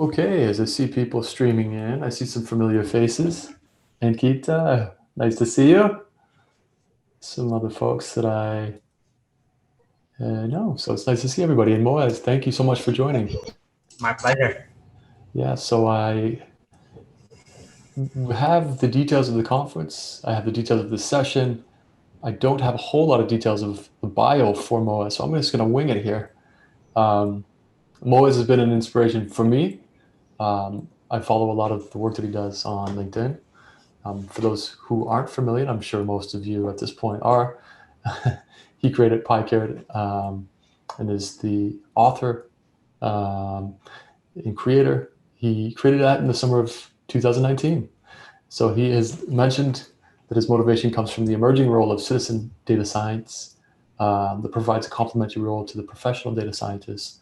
Okay, as I see people streaming in, I see some familiar faces. Ankita, nice to see you. Some other folks that I know. So it's nice to see everybody. And Moez, thank you so much for joining. My pleasure. Yeah, so I have the details of the conference. I have the details of the session. I don't have a whole lot of details of the bio for Moez, so I'm just going to wing it here. Um, Moez has been an inspiration for me. I follow a lot of the work that he does on LinkedIn. For those who aren't familiar, I'm sure most of you at this point are, he created PyCaret and is the author um, and creator. He created that in the summer of 2019. So he has mentioned that his motivation comes from the emerging role of citizen data science that provides a complementary role to the professional data scientists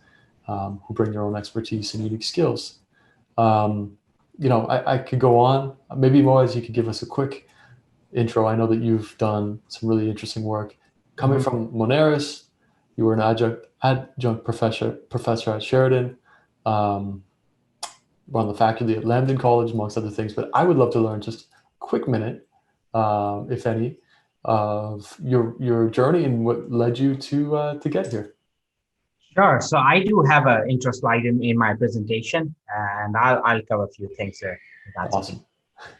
who bring their own expertise and unique skills. Um, I could go on. Maybe Moaz, you could give us a quick intro. I know that you've done some really interesting work. Coming Mhm. from Monaris, you were an adjunct professor at Sheridan, um, were on the faculty at Lambton College, amongst other things. But I would love to learn just a quick minute, if any, of your journey and what led you to get here. Sure. So I do have an intro slide in my presentation, and I'll cover a few things there. If that's okay. Awesome.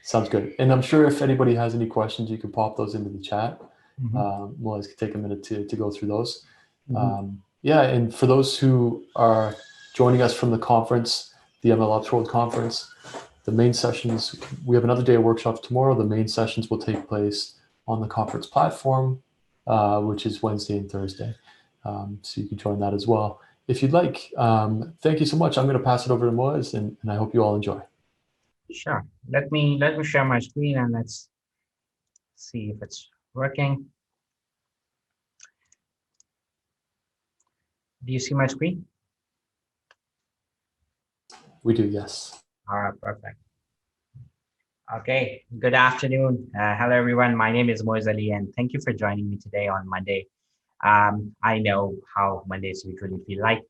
Sounds good. And I'm sure if anybody has any questions, you can pop those into the chat. Hmm. Well, let's take a minute to go through those. Hmm. Yeah, and for those who are joining us from the conference, the MLOps World Conference, the main sessions, we have another day of workshops tomorrow. The main sessions will take place on the conference platform, which is Wednesday and Thursday. So you can join that as well if you'd like. Thank you so much. I'm going to pass it over to Moez, and I hope you all enjoy. Sure. Let me share my screen and let's see if it's working. Do you see my screen? We do, yes. All right, perfect. Okay. Good afternoon. Hello, everyone. My name is Moez Ali, and thank you for joining me today on Monday. I know how Mondays usually feel like,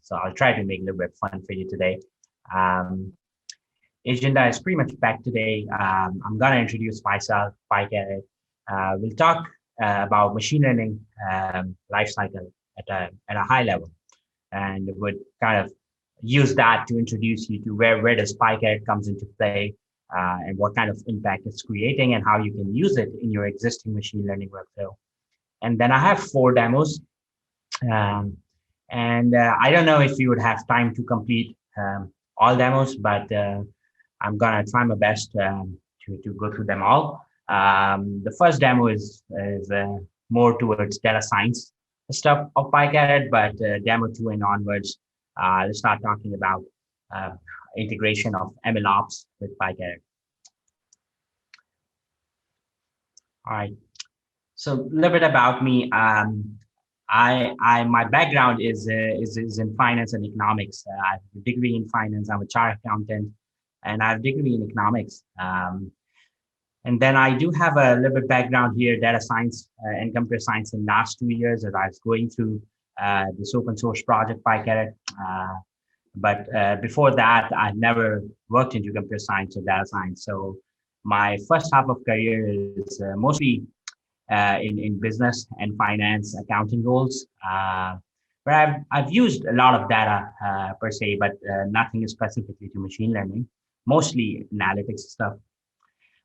so I'll try to make a little bit fun for you today. Um, Agenda is pretty much back today. I'm gonna introduce myself, PyCaret. We'll talk about machine learning life cycle at a high level, and would kind of use that to introduce you to where does PyCaret comes into play, and what kind of impact it's creating, and how you can use it in your existing machine learning workflow. And then I have four demos, um, and I don't know if you would have time to complete all demos, but I'm gonna try my best to go through them all. The first demo is more towards data science stuff of PyCaret, but demo two and onwards, let's start talking about uh, integration of MLOps with PyCaret. All right. So a little bit about me. My background is in finance and economics. I have a degree in finance. I'm a chartered accountant, and I have a degree in economics. And then I do have a little bit background here, data science and computer science in last 2 years as I was going through this open source project PyCaret. But before that, I never worked into computer science or data science. So my first half of career is mostly in business and finance accounting roles, where I've used a lot of data per se, but nothing specifically to machine learning, mostly analytics stuff.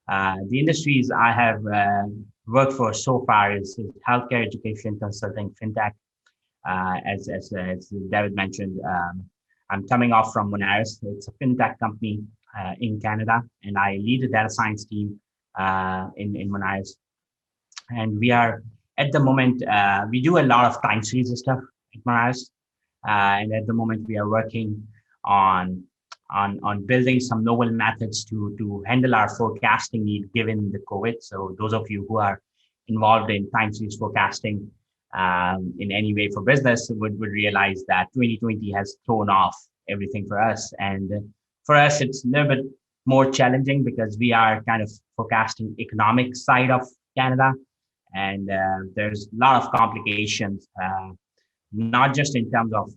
The industries I have worked for so far is healthcare, education, consulting, fintech. As David mentioned, I'm coming off from Monaris. It's a fintech company in Canada, and I lead the data science team in Monaris. And we are at the moment we do a lot of time series stuff at Monaris, and at the moment we are working on on building some novel methods to handle our forecasting need given the COVID. So those of you who are involved in time series forecasting in any way for business would realize that 2020 has thrown off everything for us. And for us, it's a little bit more challenging because we are kind of forecasting economic side of Canada. And there's a lot of complications, not just in terms of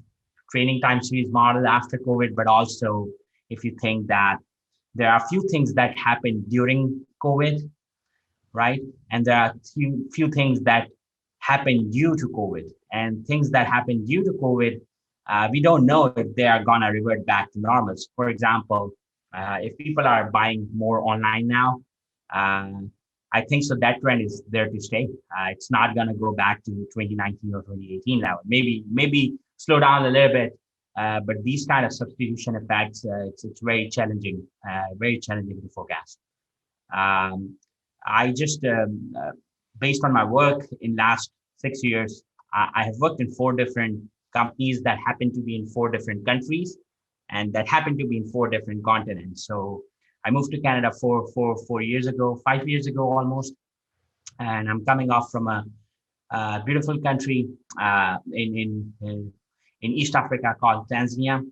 training time series model after COVID, but also if you think that there are a few things that happened during COVID, right? And there are few things that happened due to COVID, and things that happened due to COVID, we don't know if they are gonna revert back to normal. So for example, if people are buying more online now, uh, I think so that trend is there to stay. It's not gonna go back to 2019 or 2018 level. Maybe slow down a little bit, but these kind of substitution effects, it's very challenging to forecast. Um, I just, based on my work in last 6 years, I have worked in 4 different companies that happen to be in 4 different countries, and that happen to be in 4 different continents. So I moved to Canada 4 years ago, 5 years ago almost, and I'm coming off from a beautiful country in East Africa called Tanzania,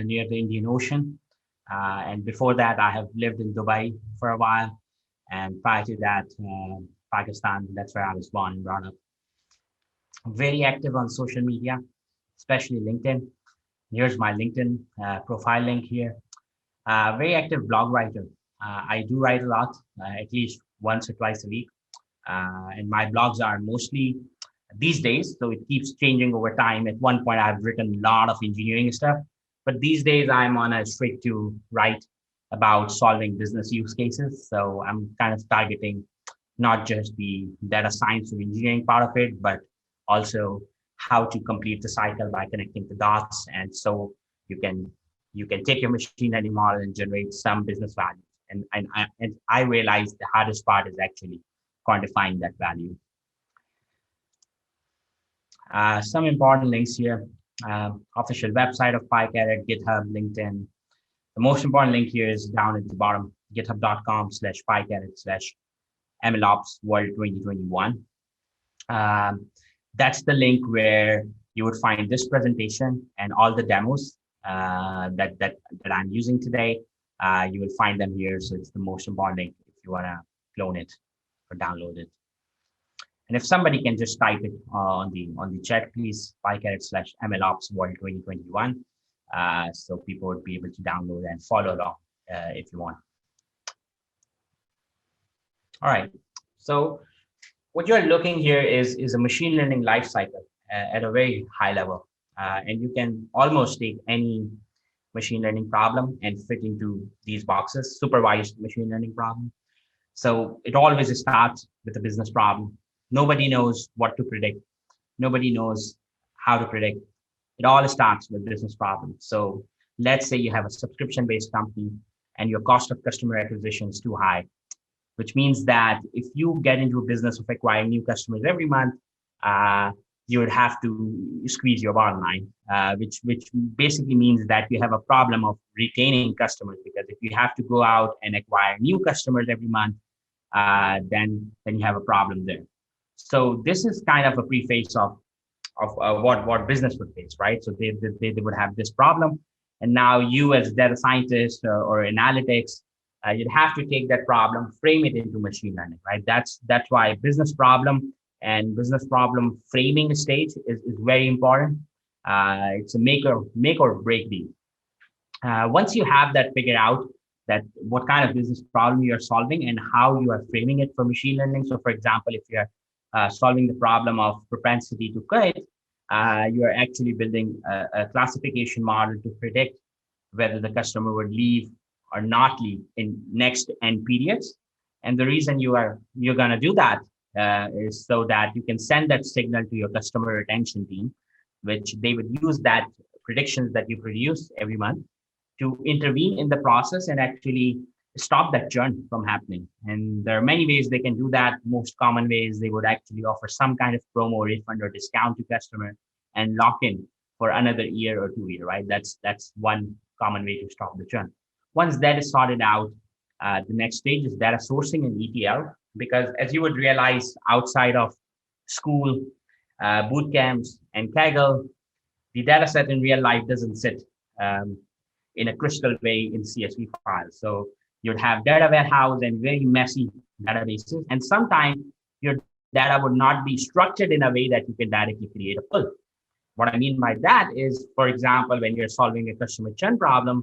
near the Indian Ocean. And before that, I have lived in Dubai for a while. And prior to that, Pakistan, that's where I was born and brought up. Very active on social media, especially LinkedIn. Here's my LinkedIn profile link here. Very active blog writer. I do write a lot, at least once or twice a week. And my blogs are mostly these days, so it keeps changing over time. At one point, I've written a lot of engineering stuff, but these days I'm on a streak to write about solving business use cases. So I'm kind of targeting not just the data science or engineering part of it, but also how to complete the cycle by connecting the dots. And so you can take your machine learning model and generate some business value. And I realized the hardest part is actually quantifying that value. Some important links here: official website of PyCaret, GitHub, LinkedIn. The most important link here is down at the bottom, github.com/PyCaret/MLOps World 2021. That's the link where you would find this presentation and all the demos that I'm using today. You will find them here. So it's the most important link if you want to clone it or download it. And if somebody can just type it on the chat, please, PyCaret/MLOps World 2021. So people would be able to download and follow along if you want. All right. So what you're looking here is a machine learning lifecycle at a very high level. And you can almost take any machine learning problem and fit into these boxes: supervised machine learning problem. So it always starts with a business problem. Nobody knows what to predict. Nobody knows how to predict. It all starts with business problems. So let's say you have a subscription-based company and your cost of customer acquisition is too high, which means that if you get into a business of acquiring new customers every month, you would have to squeeze your bottom line, which basically means that you have a problem of retaining customers, because if you have to go out and acquire new customers every month, then you have a problem there. So this is kind of a preface of what business would face, right? So they would have this problem, and now you as data scientist or analytics, you'd have to take that problem, frame it into machine learning, right? That's why business problem and business problem framing stage is very important. It's a make or break deal. Once you have that figured out, that what kind of business problem you are solving and how you are framing it for machine learning. So for example, if you're solving the problem of propensity to quit, you are actually building a classification model to predict whether the customer would leave or not leave in next n periods. And the reason you're going to do that is so that you can send that signal to your customer retention team, which they would use that predictions that you produce every month to intervene in the process and actually stop that churn from happening. And there are many ways they can do that. Most common ways, they would actually offer some kind of promo, refund, or discount to customer and lock in for another year or 2 years, right? That's one common way to stop the churn. Once that is sorted out, the next stage is data sourcing and ETL, because as you would realize, outside of school, boot camps, and Kaggle, the data set in real life doesn't sit in a crystal way in CSV files. So you'd have data warehouse and very messy databases, and sometimes your data would not be structured in a way that you can directly create a pull. What I mean by that is, for example, when you're solving a customer churn problem,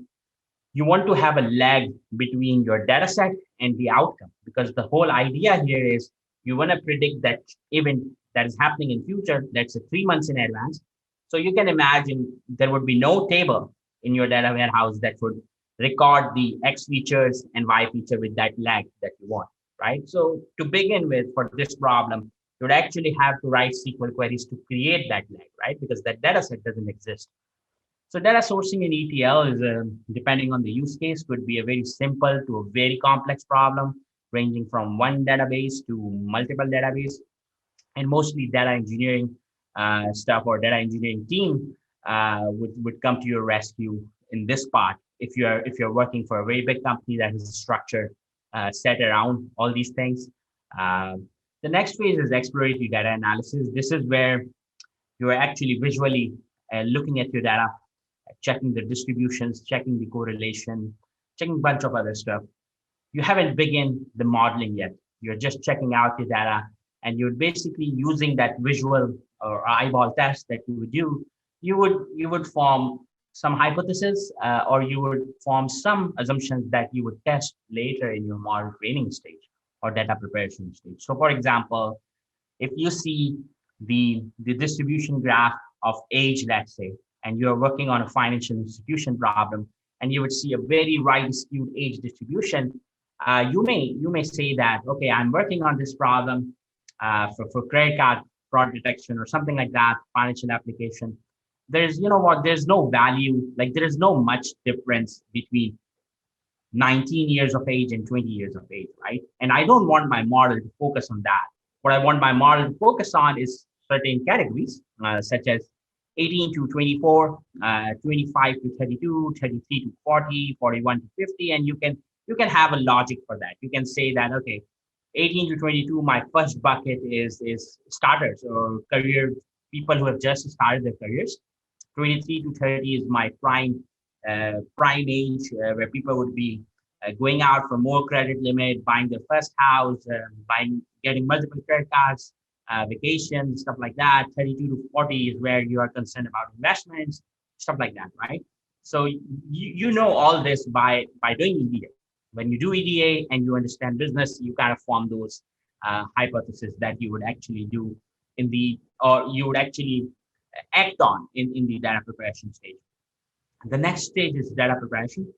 you want to have a lag between your data set and the outcome, because the whole idea here is you want to predict that event that is happening in future, that's 3 months in advance. So you can imagine there would be no table in your data warehouse that would record the X features and Y feature with that lag that you want, right? So to begin with, for this problem, you would actually have to write SQL queries to create that lag, right? Because that data set doesn't exist. So data sourcing in ETL is, depending on the use case, could be a very simple to a very complex problem, ranging from one database to multiple database. And mostly data engineering stuff or data engineering team would come to your rescue in this part. If you're working for a very big company that has a structure set around all these things. Uh, the next phase is exploratory data analysis. This is where you are actually visually looking at your data, checking the distributions, checking the correlation, checking a bunch of other stuff. You haven't begun the modeling yet. You're just checking out your data, and you're basically using that visual or eyeball test that you would do. You would form some hypothesis, or you would form some assumptions that you would test later in your model training stage or data preparation stage. So, for example, if you see the distribution graph of age, let's say, and you're working on a financial institution problem, and you would see a very right skewed age distribution, you may say that, okay, I'm working on this problem for credit card fraud detection or something like that, financial application. There's, you know what, there's no value, like there is no much difference between 19 years of age and 20 years of age, right? And I don't want my model to focus on that. What I want my model to focus on is certain categories, such as 18 to 24, 25 to 32, 33 to 40, 41 to 50, and you can have a logic for that. You can say that, okay, 18 to 22, my first bucket is starters or career people who have just started their careers. 23 to 30 is my prime age, where people would be going out for more credit limit, buying their first house, getting multiple credit cards, vacations, stuff like that. 32 to 40 is where you are concerned about investments, stuff like that, right? So you know all this by doing EDA. When you do EDA and you understand business, you kind of form those hypotheses that you would actually do or you would actually act on in the data preparation stage. The next stage is data preparation.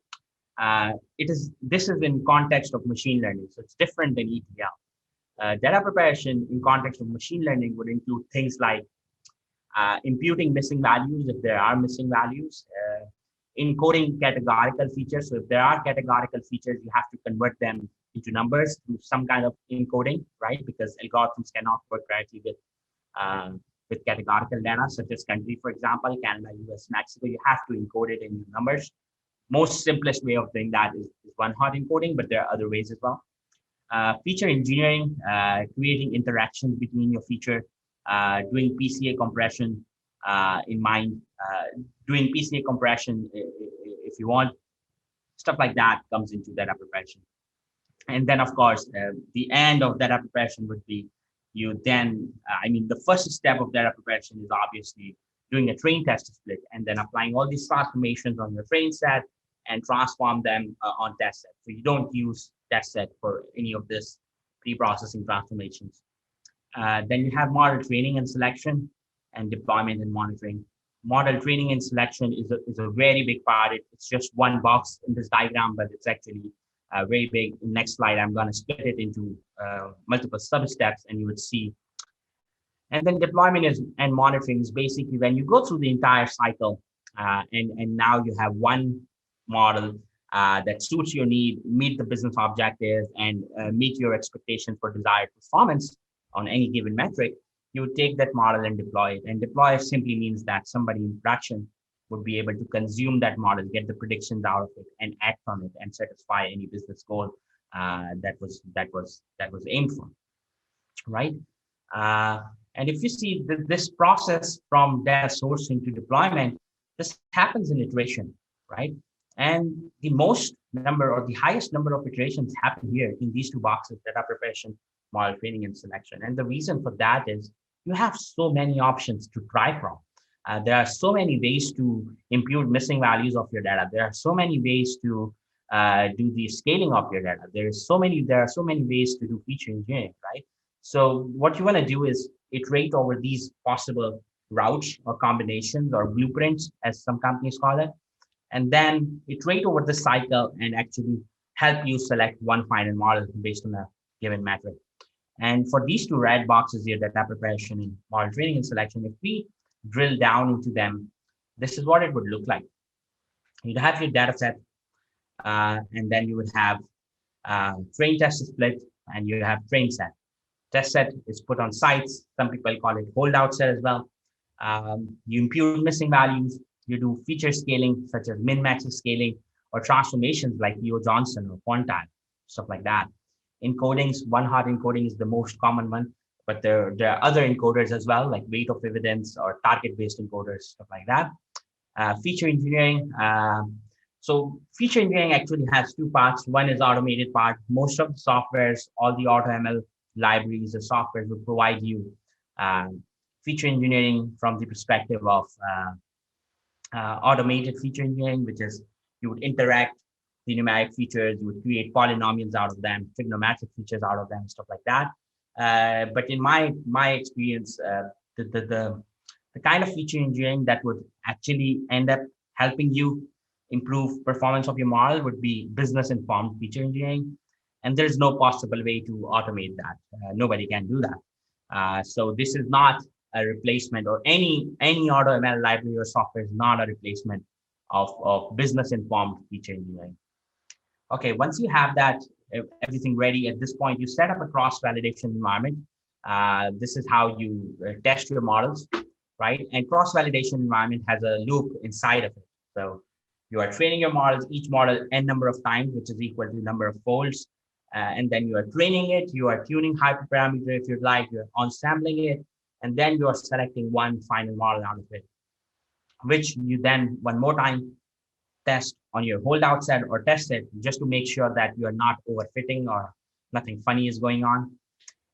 This is in context of machine learning, so it's different than ETL. Data preparation in context of machine learning would include things like imputing missing values if there are missing values, encoding categorical features. So if there are categorical features, you have to convert them into numbers through some kind of encoding, right? Because algorithms cannot work directly with categorical data, such as country, for example, Canada, US, Mexico. You have to encode it in numbers. Most simplest way of doing that is one-hot encoding, but there are other ways as well. Feature engineering, creating interactions between your feature, doing PCA compression in mind, doing PCA compression if you want, stuff like that comes into data preparation. And then, of course, the end of data preparation would be the first step of data preparation is obviously doing a train test split and then applying all these transformations on your train set and transform them on test set. So you don't use test set for any of this pre-processing transformations. Then you have model training and selection and deployment and monitoring. Model training and selection is a very big part. It's just one box in this diagram, but it's actually very big. Next slide, I'm going to split it into multiple sub-steps, and you would see. And then deployment and monitoring is basically when you go through the entire cycle, and now you have one model that suits your need, meet the business objectives, and meet your expectations for desired performance on any given metric. You would take that model and deploy it. And deploy simply means that somebody in production would be able to consume that model, get the predictions out of it, and act on it and satisfy any business goal that was aimed for, right? And if you see this process from data sourcing to deployment, this happens in iteration, right? And the most number or the highest number of iterations happen here in these two boxes: data preparation, model training, and selection. And the reason for that is you have so many options to try from. There are so many ways to impute missing values of your data. There are so many ways to do the scaling of your data. There are so many ways to do feature engineering, right? So what you want to do is iterate over these possible routes or combinations or blueprints, as some companies call it, and then iterate over the cycle and actually help you select one final model based on a given metric. And for these two red boxes here, data preparation and model training and selection, if we drill down into them, this is what it would look like. You'd have your data set, and then you would have train test split, and you have train set. Test set is put on sites. Some people call it holdout set as well. You impute missing values. You do feature scaling, such as min-max scaling, or transformations like Leo Johnson or quantile, stuff like that. Encodings, one-hot encoding is the most common one, but there are other encoders as well, like weight of evidence or target-based encoders, stuff like that. Feature engineering. So feature engineering actually has two parts. One is automated part. Most of the softwares, all the AutoML libraries, the software will provide you feature engineering from the perspective of automated feature engineering, which is you would interact the numeric features, you would create polynomials out of them, trigonometric features out of them, stuff like that. But in my experience, the kind of feature engineering that would actually end up helping you improve performance of your model would be business informed feature engineering. And there's no possible way to automate that. Nobody can do that. So this is not a replacement, or any AutoML library or software is not a replacement of business informed feature engineering. Okay, once you have that, everything ready, at this point, you set up a cross-validation environment. This is how you test your models, right? And cross-validation environment has a loop inside of it. So you are training your models, each model n number of times, which is equal to number of folds. And then you are training it, you are tuning hyperparameter if you'd like, you're ensembling it, and then you are selecting one final model out of it, which you then one more time test on your holdout set or test it just to make sure that you are not overfitting or nothing funny is going on.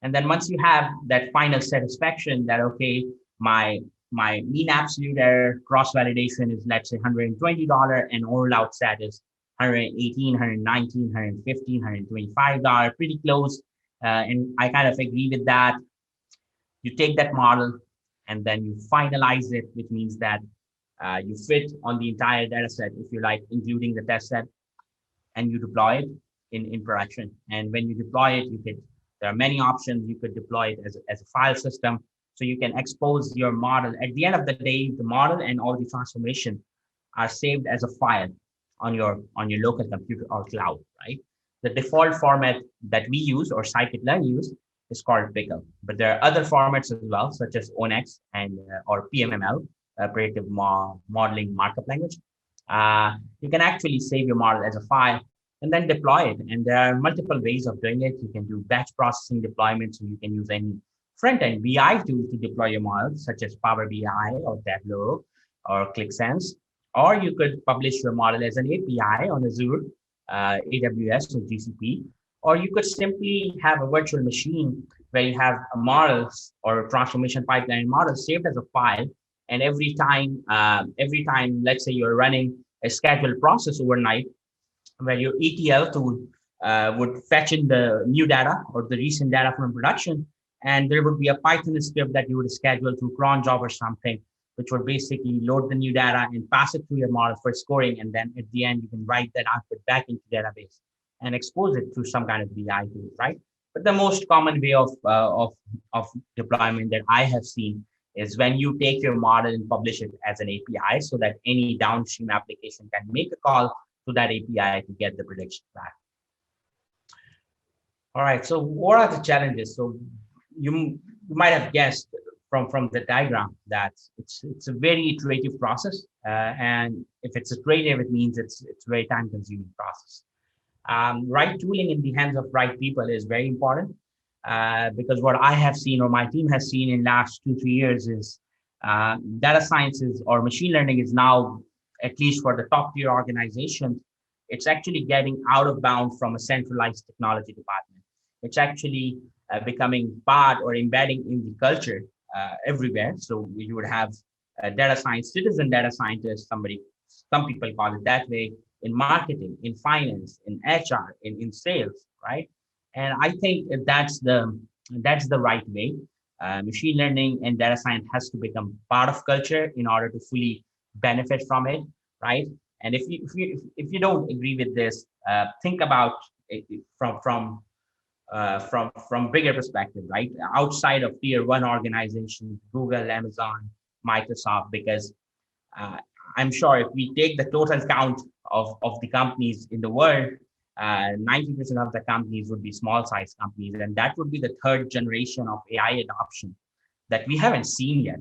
And then once you have that final satisfaction that, okay, my mean absolute error cross validation is, let's say, $120, and holdout set is $118, $119, $115, $125, pretty close. And I kind of agree with that. You take that model and then you finalize it, which means that you fit on the entire data set, if you like, including the test set, and you deploy it in production. And when you deploy it, there are many options. You could deploy it as a file system. So you can expose your model. At the end of the day, the model and all the transformation are saved as a file on your local computer or cloud, right? The default format that we use, or scikit-learn use, is called Pickle. But there are other formats as well, such as ONX and or PMML, predictive modeling markup language. You can actually save your model as a file and then deploy it. And there are multiple ways of doing it. You can do batch processing deployment, so you can use any front-end BI tool to deploy your models, such as Power BI or Tableau or ClickSense. Or you could publish your model as an API on Azure, AWS, or GCP. Or you could simply have a virtual machine where you have a model or transformation pipeline model saved as a file. And every time, let's say you're running a scheduled process overnight, where your ETL tool would fetch in the new data or the recent data from production, and there would be a Python script that you would schedule through cron job or something, which would basically load the new data and pass it through your model for scoring. And then at the end, you can write that output back into database and expose it through some kind of BI tool, right? But the most common way of deployment that I have seen is when you take your model and publish it as an API, so that any downstream application can make a call to that API to get the prediction back. All right, so what are the challenges? So you might have guessed from the diagram that it's a very iterative process, and if it's iterative, it means it's a very time-consuming process. Right tooling in the hands of right people is very important, because what I have seen, or my team has seen in last 2-3 years, is data sciences or machine learning is now, at least for the top tier organizations, it's actually getting out of bound from a centralized technology department. It's actually becoming part or embedding in the culture everywhere. So you would have data science, citizen data scientist, some people call it that way, in marketing, in finance, in HR, in sales, right? And I think that's the right way. Machine learning and data science has to become part of culture in order to fully benefit from it, right? And if you don't agree with this, think about it from bigger perspective, right? Outside of tier 1 organizations, Google, Amazon, Microsoft, because uh, I'm sure if we take the total count of the companies in the world, 90% of the companies would be small size companies. And that would be the third generation of AI adoption that we haven't seen yet.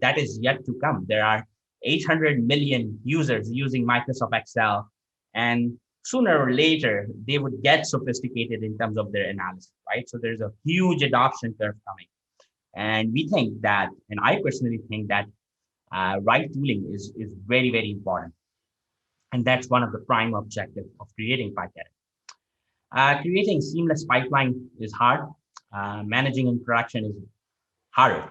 That is yet to come. There are 800 million users using Microsoft Excel, and sooner or later, they would get sophisticated in terms of their analysis, right? So there's a huge adoption curve coming. And we think that, and I personally think that right tooling is very, very important. And that's one of the prime objectives of creating PyCaret. Creating seamless pipeline is hard. Managing in production is harder.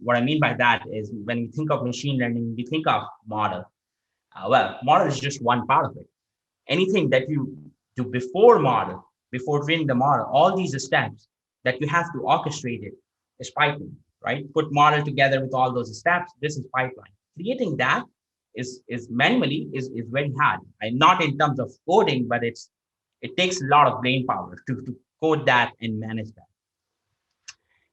What I mean by that is when we think of machine learning, we think of model. Well, model is just one part of it. Anything that you do before model, before training the model, all these steps that you have to orchestrate it is pipeline, right? Put model together with all those steps. This is pipeline. Creating that is manually is very hard. And not in terms of coding, but it takes a lot of brain power to code that and manage that.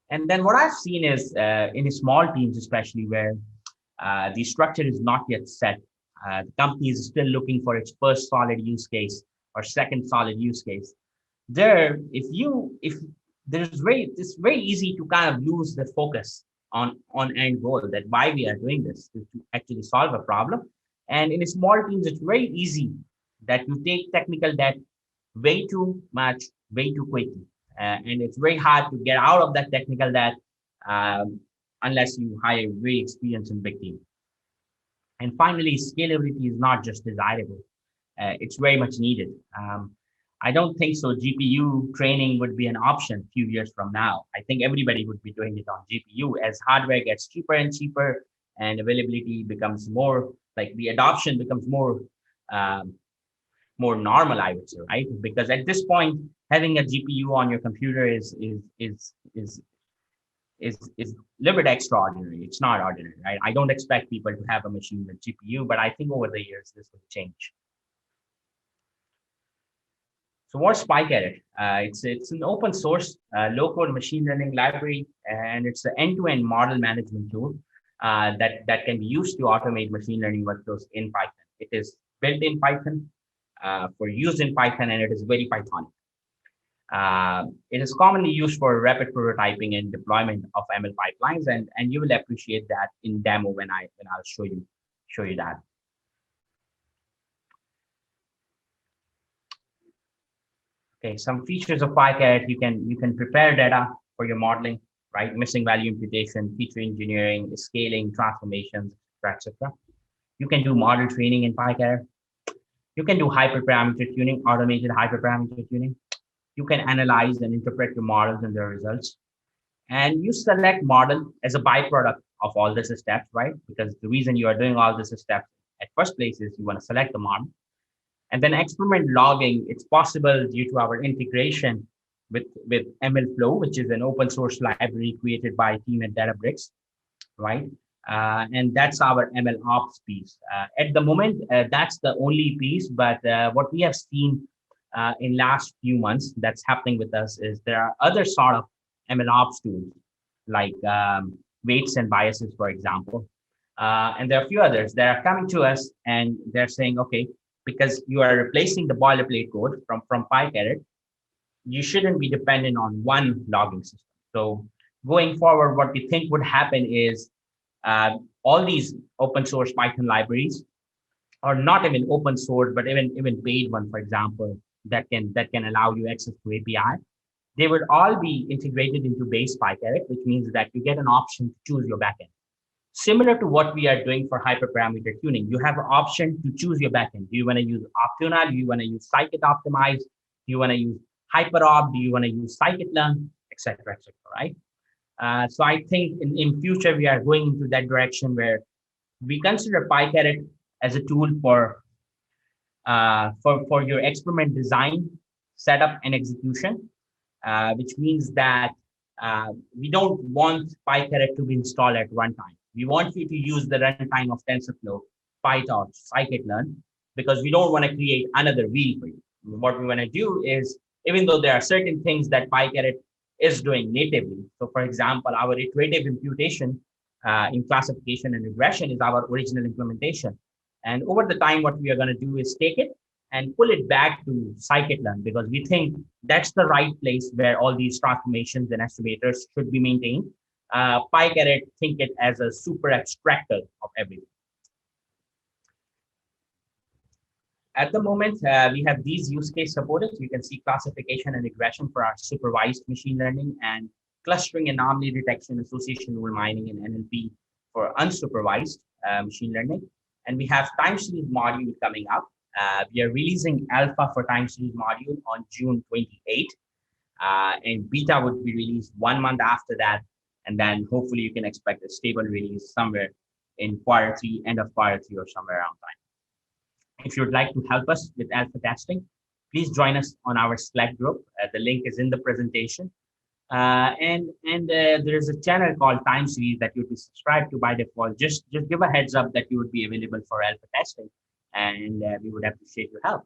And then what I've seen is in small teams, especially where the structure is not yet set, the company is still looking for its first solid use case or second solid use case. There, if it's very easy to kind of lose the focus on end goal, that why we are doing this to actually solve a problem. And in small teams, it's very easy that you take technical debt way too much, way too quickly. And it's very hard to get out of that technical debt unless you hire a very experienced and big team. And finally, scalability is not just desirable; it's very much needed. I don't think so. GPU training would be an option a few years from now. I think everybody would be doing it on GPU as hardware gets cheaper and cheaper, and availability becomes more like the adoption becomes um, more normal, I would say, right? Because at this point, having a GPU on your computer is a little bit extraordinary. It's not ordinary, right? I don't expect people to have a machine with GPU, but I think over the years this will change. So what's PyCaret? It's an open source low code machine learning library, and it's an end-to-end model management tool that can be used to automate machine learning workflows in Python. It is built in Python for use in Python, and it is very Pythonic. It is commonly used for rapid prototyping and deployment of ML pipelines, and you will appreciate that in demo when I'll show you that. Okay, some features of PyCaret: you can prepare data for your modeling, right? Missing value imputation, feature engineering, scaling, transformations, etc. You can do model training in PyCaret. You can do hyperparameter tuning, automated hyperparameter tuning. You can analyze and interpret your models and their results. And you select model as a byproduct of all these steps, right? Because the reason you are doing all these steps at first place is you want to select the model. And then experiment logging, it's possible due to our integration with MLflow, which is an open source library created by a team at Databricks, right? And that's our MLOps piece. At the moment, that's the only piece, but what we have seen in last few months that's happening with us is there are other sort of MLOps tools like weights and biases, for example. And there are a few others that are coming to us and they're saying, okay, because you are replacing the boilerplate code from PyCaret, you shouldn't be dependent on one logging system. So going forward, what we think would happen is all these open source Python libraries, or not even open source, but even paid one, for example, that can allow you access to API, they would all be integrated into base PyCaret, which means that you get an option to choose your backend. Similar to what we are doing for hyperparameter tuning, you have an option to choose your backend. Do you want to use Optuna? Do you want to use Scikit Optimize? Do you want to use HyperOp? Do you want to use Scikit-learn, etc., right? So I think in future we are going into that direction where We consider PyCaret as a tool for your experiment design, setup, and execution, which means that we don't want PyCaret to be installed at runtime. We want you to use the runtime of TensorFlow, PyTorch, scikit-learn, because we don't want to create another wheel for you. What we want to do is, even though there are certain things that PyCaret is doing natively, so for example, our iterative imputation in classification and regression is our original implementation. And over the time, what we are going to do is take it and pull it back to scikit-learn, because we think that's the right place where all these transformations and estimators should be maintained. PyCaret, think it as a super abstractor of everything. At the moment, we have these use case supported. You can see classification and regression for our supervised machine learning, and clustering, anomaly detection, association rule mining, and NLP for unsupervised machine learning. And we have time series module coming up. We are releasing alpha for time series module on June 28th, and beta would be released 1 month after that. And then hopefully you can expect a stable release somewhere in quarter 3, end of quarter 3, or somewhere around time. If you would like to help us with alpha testing, please join us on our Slack group. The link is in the presentation. And there's a channel called Time Series that you would be subscribed to by default. Just give a heads up that you would be available for alpha testing, and we would appreciate your help.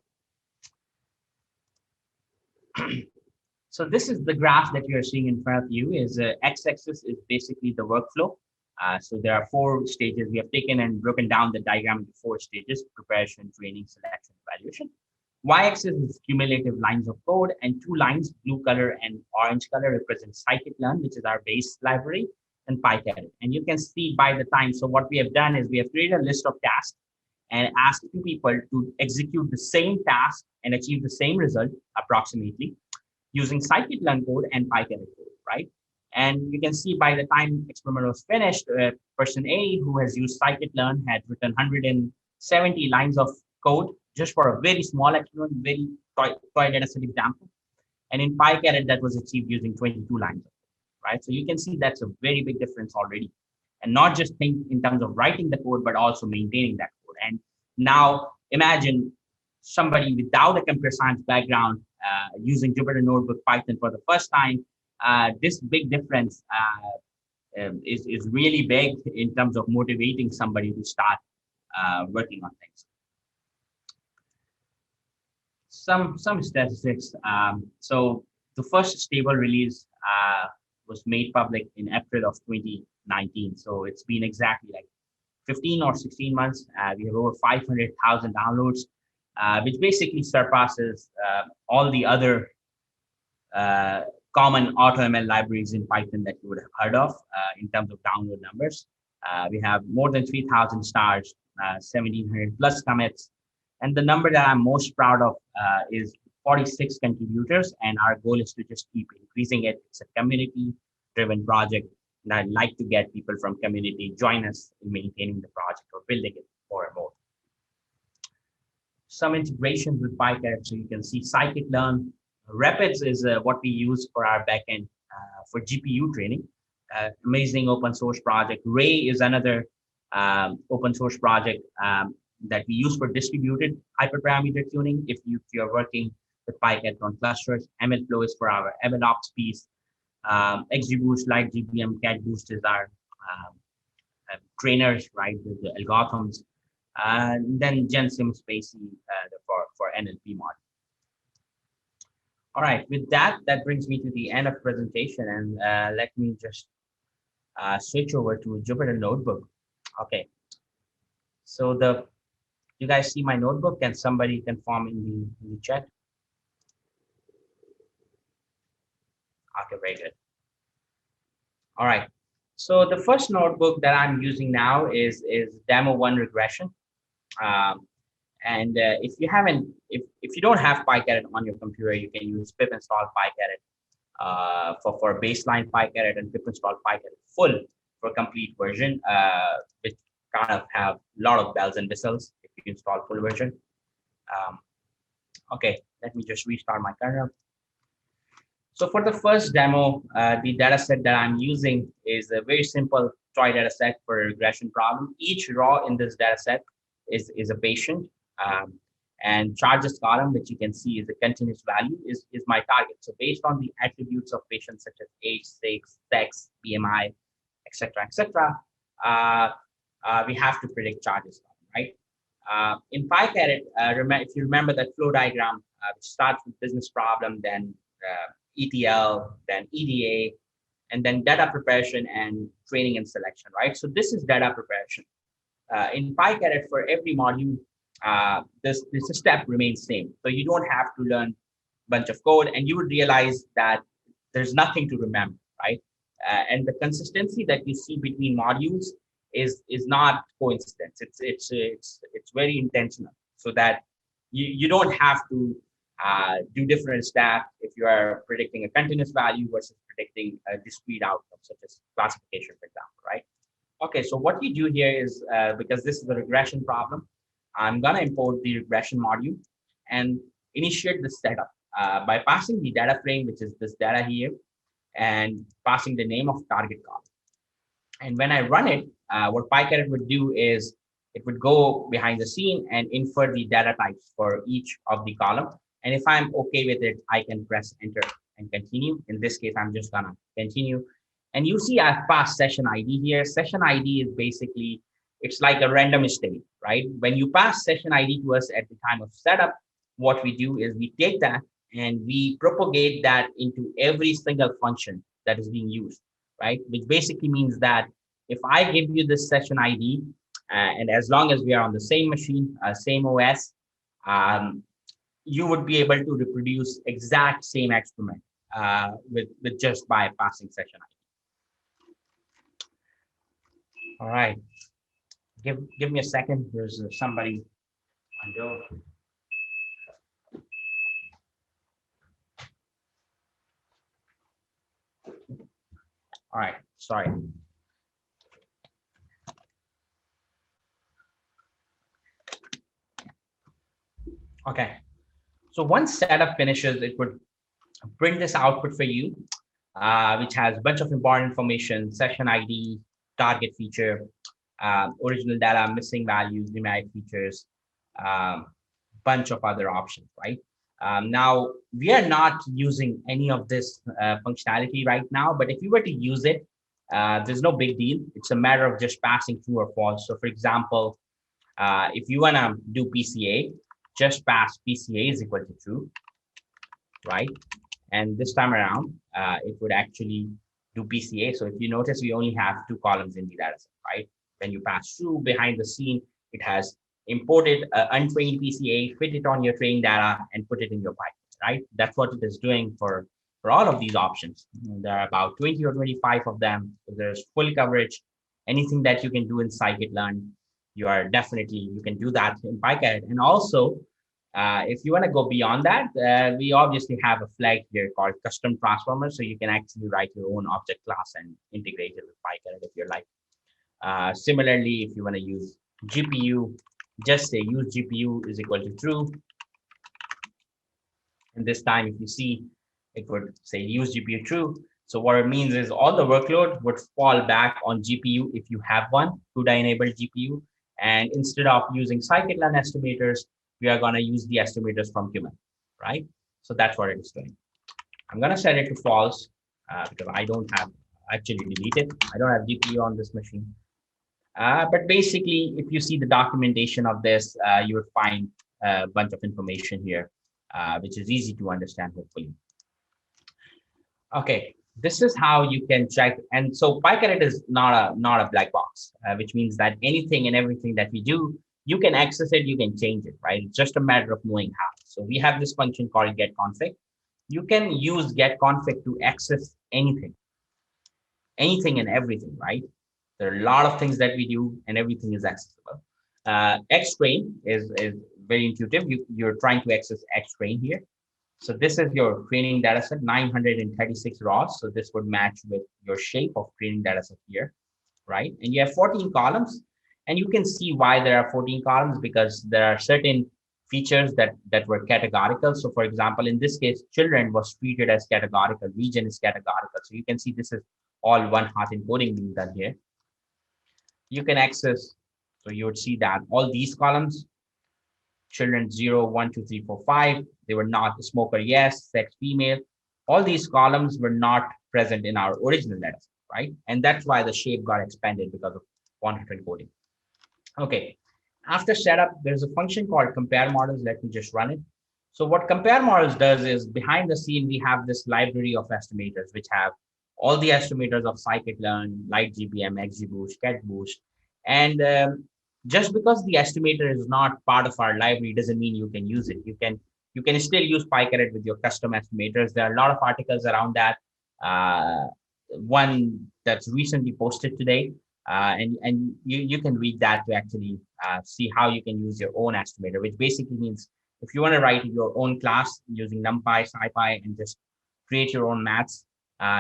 So this is the graph that you are seeing in front of you. Is x-axis is basically the workflow. So there are 4 stages. We have taken and broken down the diagram into 4 stages: preparation, training, selection, evaluation. Y-axis is cumulative lines of code, and 2 lines, blue color and orange color, represent scikit-learn, which is our base library, and PyCaret. And you can see by the time, so what we have done is we have created a list of tasks and asked 2 people to execute the same task and achieve the same result approximately using scikit-learn code and PyCaret code, right? And you can see by the time experiment was finished, person A, who has used scikit-learn, had written 170 lines of code just for a very small experiment, very toy data set example. And in PyCaret, that was achieved using 22 lines of code, right? So you can see that's a very big difference already. And not just think in terms of writing the code, but also maintaining that code. And now imagine somebody without a computer science background using Jupyter Notebook Python for the first time. This big difference is really big in terms of motivating somebody to start working on things. Some statistics. So the first stable release was made public in April of 2019. So it's been exactly like 15 or 16 months. We have over 500,000 downloads, which basically surpasses all the other common AutoML libraries in Python that you would have heard of in terms of download numbers. We have more than 3,000 stars, 1,700 plus commits. And the number that I'm most proud of is 46 contributors, and our goal is to just keep increasing it. It's a community-driven project, and I'd like to get people from community join us in maintaining the project or building it more and more. Some integrations with PyCaret, so you can see scikit-learn. Rapids is what we use for our backend for GPU training. Amazing open source project. Ray is another open source project that we use for distributed hyperparameter tuning. If you're working with PyCaret on clusters, MLflow is for our MLOps piece. XGBoost, like GBM, CatBoost is our trainers, right, with the algorithms. Then GenSim Spacey for NLP model. All right, with that brings me to the end of presentation, and let me just switch over to Jupyter Notebook. Okay, so you guys see my notebook? Can somebody confirm in the chat? Okay, very good. All right, so the first notebook that I'm using now is Demo 1 regression. And if you don't have PyCaret on your computer, you can use pip install PyCaret for baseline PyCaret, and pip install PyCaret full for complete version, which kind of have a lot of bells and whistles if you install full version. Okay, let me just restart my kernel. So for the first demo, the data set that I'm using is a very simple toy data set for a regression problem. Each row in this data set is a patient. And charges column, which you can see is a continuous value, is my target. So based on the attributes of patients such as age, sex, BMI, etc., we have to predict charges, right? In PyCaret, if you remember that flow diagram, which starts with business problem, then ETL, then EDA, and then data preparation and training and selection, right? So this is data preparation. In PyCaret, for every module, this step remains same. So you don't have to learn a bunch of code, and you would realize that there's nothing to remember, right? And the consistency that you see between modules is not coincidence. It's very intentional, so that you don't have to do different steps if you are predicting a continuous value versus predicting a discrete outcome, such as classification, for example, right? Okay, so what you do here is, because this is a regression problem, I'm gonna import the regression module and initiate the setup by passing the data frame, which is this data here, and passing the name of target column. And when I run it, what PyCaret would do is it would go behind the scene and infer the data types for each of the column. And if I'm okay with it, I can press enter and continue. In this case, I'm just gonna continue. And you see I've passed session ID here. Session ID is basically, it's like a random state, right? When you pass session ID to us at the time of setup, what we do is we take that and we propagate that into every single function that is being used, right? Which basically means that if I give you this session ID, and as long as we are on the same machine, same OS, you would be able to reproduce exact same experiment with just by passing session ID. All right, give me a second. There's somebody on door. All right, sorry. Okay, so once setup finishes, it would print this output for you, which has a bunch of important information: session ID, target feature, original data, missing values, numeric features, bunch of other options, right? Now, we are not using any of this functionality right now, but if you were to use it, there's no big deal. It's a matter of just passing true or false. So for example, if you wanna do PCA, just pass PCA is equal to true, right? And this time around, it would actually do PCA. So if you notice, we only have two columns in the data set, right? When you pass through behind the scene, it has imported untrained PCA, fit it on your training data, and put it in your pipeline, right? That's what it is doing for all of these options. There are about 20 or 25 of them. So there's full coverage. Anything that you can do in scikit-learn, you can do that in PyCaret. And also, if you want to go beyond that, we obviously have a flag here called custom transformer. So you can actually write your own object class and integrate it with PyCaret if you're like. Similarly, if you want to use GPU, just say use GPU is equal to true. And this time, if you see, it would say use GPU true. So what it means is all the workload would fall back on GPU if you have one, CUDA-enabled GPU. And instead of using scikit-learn estimators, we are going to use the estimators from Cumin, right? So that's what it is doing. I'm going to set it to false because I don't have, actually delete it. I don't have GPU on this machine. But basically, if you see the documentation of this, you would find a bunch of information here, which is easy to understand, hopefully. Okay, this is how you can check. And so PyCaret is not a black box, which means that anything and everything that we do, you can access it, you can change it, right? It's just a matter of knowing how. So we have this function called getConfig. You can use getConfig to access anything and everything, right? There are a lot of things that we do and everything is accessible. Xtrain is very intuitive. You're trying to access Xtrain here. So this is your training data set, 936 rows. So this would match with your shape of training data set here, right? And you have 14 columns. And you can see why there are 14 columns, because there are certain features that were categorical. So for example, in this case, children was treated as categorical, region is categorical. So you can see this is all one hot encoding being done here. you can access, so you would see that all these columns, children 0, 1, 2, 3, 4, 5, they were not smoker, yes, sex, female. All these columns were not present in our original data set, right? And that's why the shape got expanded because of one-hot encoding. Okay, after setup, there's a function called compare models. Let me just run it. So what compare models does is behind the scene, we have this library of estimators, which have all the estimators of scikit-learn, LightGBM, XGBoost, CatBoost. And just because the estimator is not part of our library doesn't mean you can use it. You can still use PyCaret with your custom estimators. There are a lot of articles around that. One that's recently posted today, and you can read that to actually see how you can use your own estimator, which basically means if you want to write your own class using NumPy, SciPy, and just create your own maths,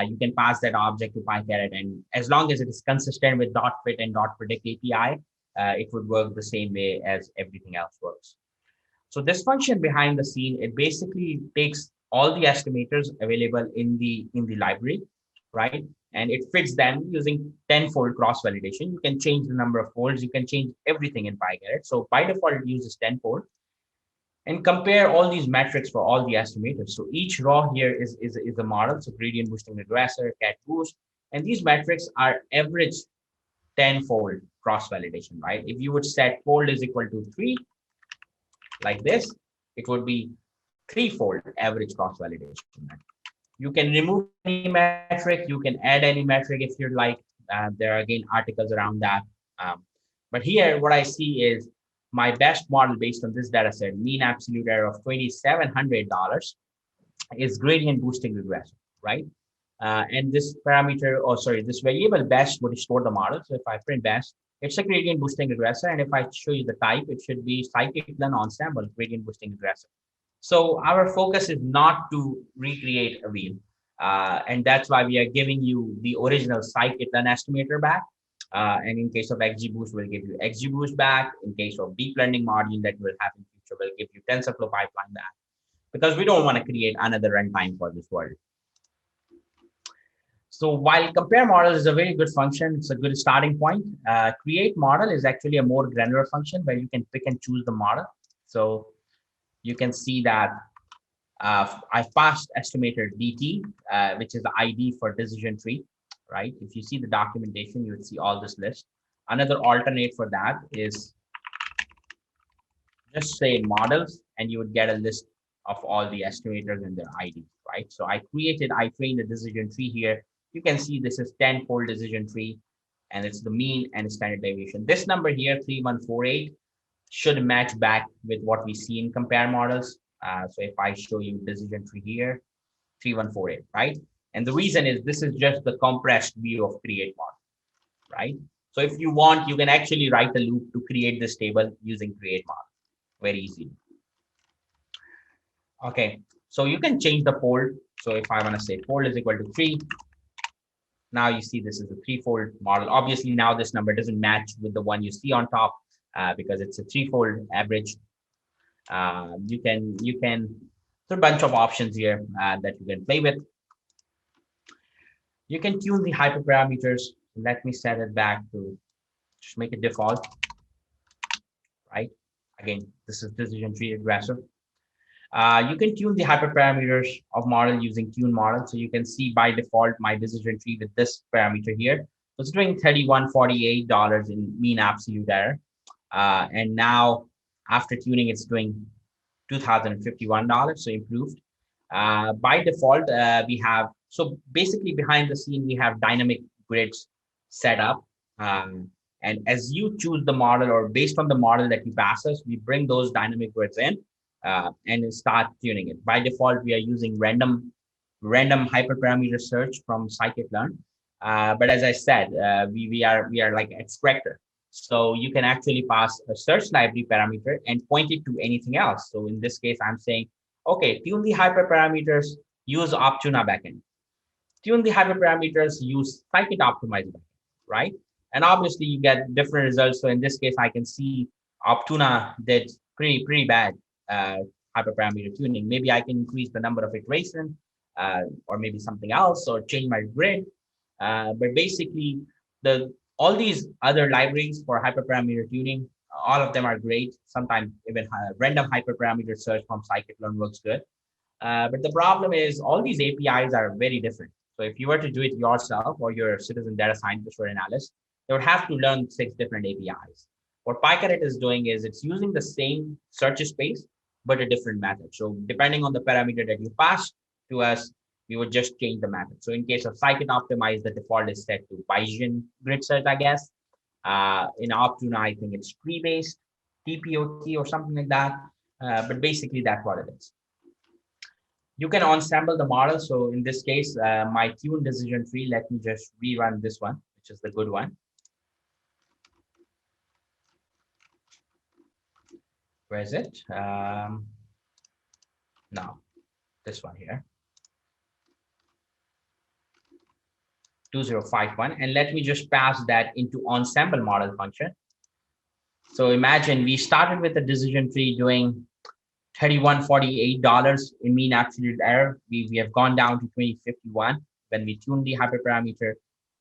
you can pass that object to PyCaret, and as long as it is consistent with .fit and .predict API, it would work the same way as everything else works. So this function behind the scene, it basically takes all the estimators available in the library, right? And it fits them using 10-fold cross validation. You can change the number of folds, you can change everything in PyCaret. So by default, it uses 10-fold and compare all these metrics for all the estimators. So each raw here is a model. So gradient boosting regressor, cat boost, and these metrics are average 10-fold cross validation, right? If you would set fold is equal to 3, like this, it would be 3-fold average cross validation. You can remove any metric, you can add any metric if you'd like. There are again articles around that. Um, but here, what I see is my best model based on this data set, mean absolute error of $2,700 is gradient boosting regressor, right? And this parameter, or sorry, this variable best would store the model. So if I print best, it's a gradient boosting regressor. And if I show you the type, it should be scikit-learn ensemble gradient boosting regressor. So our focus is not to recreate a wheel. And that's why we are giving you the original scikit-learn estimator back. And in case of XGBoost, we'll give you XGBoost back. In case of deep learning module that we'll have in future, we'll give you TensorFlow pipeline back. Because we don't want to create another runtime for this world. So while compare model is a very good function, it's a good starting point. Create model is actually a more granular function where you can pick and choose the model. So you can see that I've passed estimator DT, which is the ID for decision tree, right? If you see the documentation, you would see all this list. Another alternate for that is just say models, and you would get a list of all the estimators and their ID, right? So I trained a decision tree here. You can see this is 10-fold decision tree, and it's the mean and standard deviation. This number here, 3148, should match back with what we see in compare models. So if I show you decision tree here, 3148, right? And the reason is this is just the compressed view of create model, right? So if you want, you can actually write a loop to create this table using create model very easily. Okay, so you can change the fold. So if I want to say fold is equal to 3, now you see this is a 3-fold model. Obviously now this number doesn't match with the one you see on top because it's a 3-fold average. You can there's a bunch of options here that you can play with. You can tune the hyperparameters. Let me set it back to just make it default, right? Again, this is decision tree regressor. You can tune the hyperparameters of model using tune model. So you can see by default my decision tree with this parameter here. So it's doing $3148 in mean absolute error. And now after tuning, it's doing $2,051, so improved. By default, we have, so basically behind the scene, we have dynamic grids set up. And as you choose the model or based on the model that you pass us, we bring those dynamic grids in and start tuning it. By default, we are using random hyperparameter search from scikit-learn. But as I said, we are like extractor. So you can actually pass a search library parameter and point it to anything else. So in this case, I'm saying, okay, tune the hyperparameters, use Optuna backend. Tune the hyperparameters, use scikit optimize backend, right? And obviously you get different results. So in this case, I can see Optuna did pretty bad hyperparameter tuning. Maybe I can increase the number of iterations or maybe something else or change my grid. But basically, the All these other libraries for hyperparameter tuning, all of them are great. Sometimes even random hyperparameter search from scikit-learn works good. But the problem is all these APIs are very different. So if you were to do it yourself or you're a citizen data scientist or analyst, you would have to learn 6 different APIs. What PyCaret is doing is it's using the same search space, but a different method. So depending on the parameter that you pass to us, we would just change the method. So in case of scikit optimize, the default is set to Bayesian grid search, I guess. In Optune, I think it's tree-based, TPOT or something like that. But basically that's what it is. You can ensemble the model. So in this case, my tune decision tree, let me just rerun this one, which is the good one. Where is it? No, this one here. 2051. And let me just pass that into ensemble model function. So imagine we started with the decision tree doing $31.48 in mean absolute error. We have gone down to 2051 when we tuned the hyperparameter.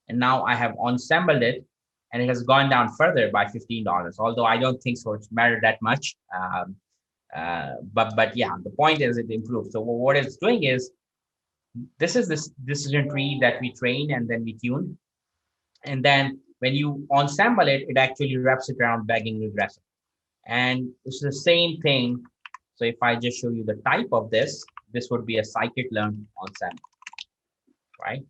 And now I have ensembled it and it has gone down further by $15. Although I don't think so it's mattered that much. But yeah, the point is it improved. So what it's doing is this is this decision tree that we train and then we tune. And then when you ensemble it, it actually wraps it around Bayesian regressor. And it's the same thing. So if I just show you the type of this would be a scikit-learn ensemble, right?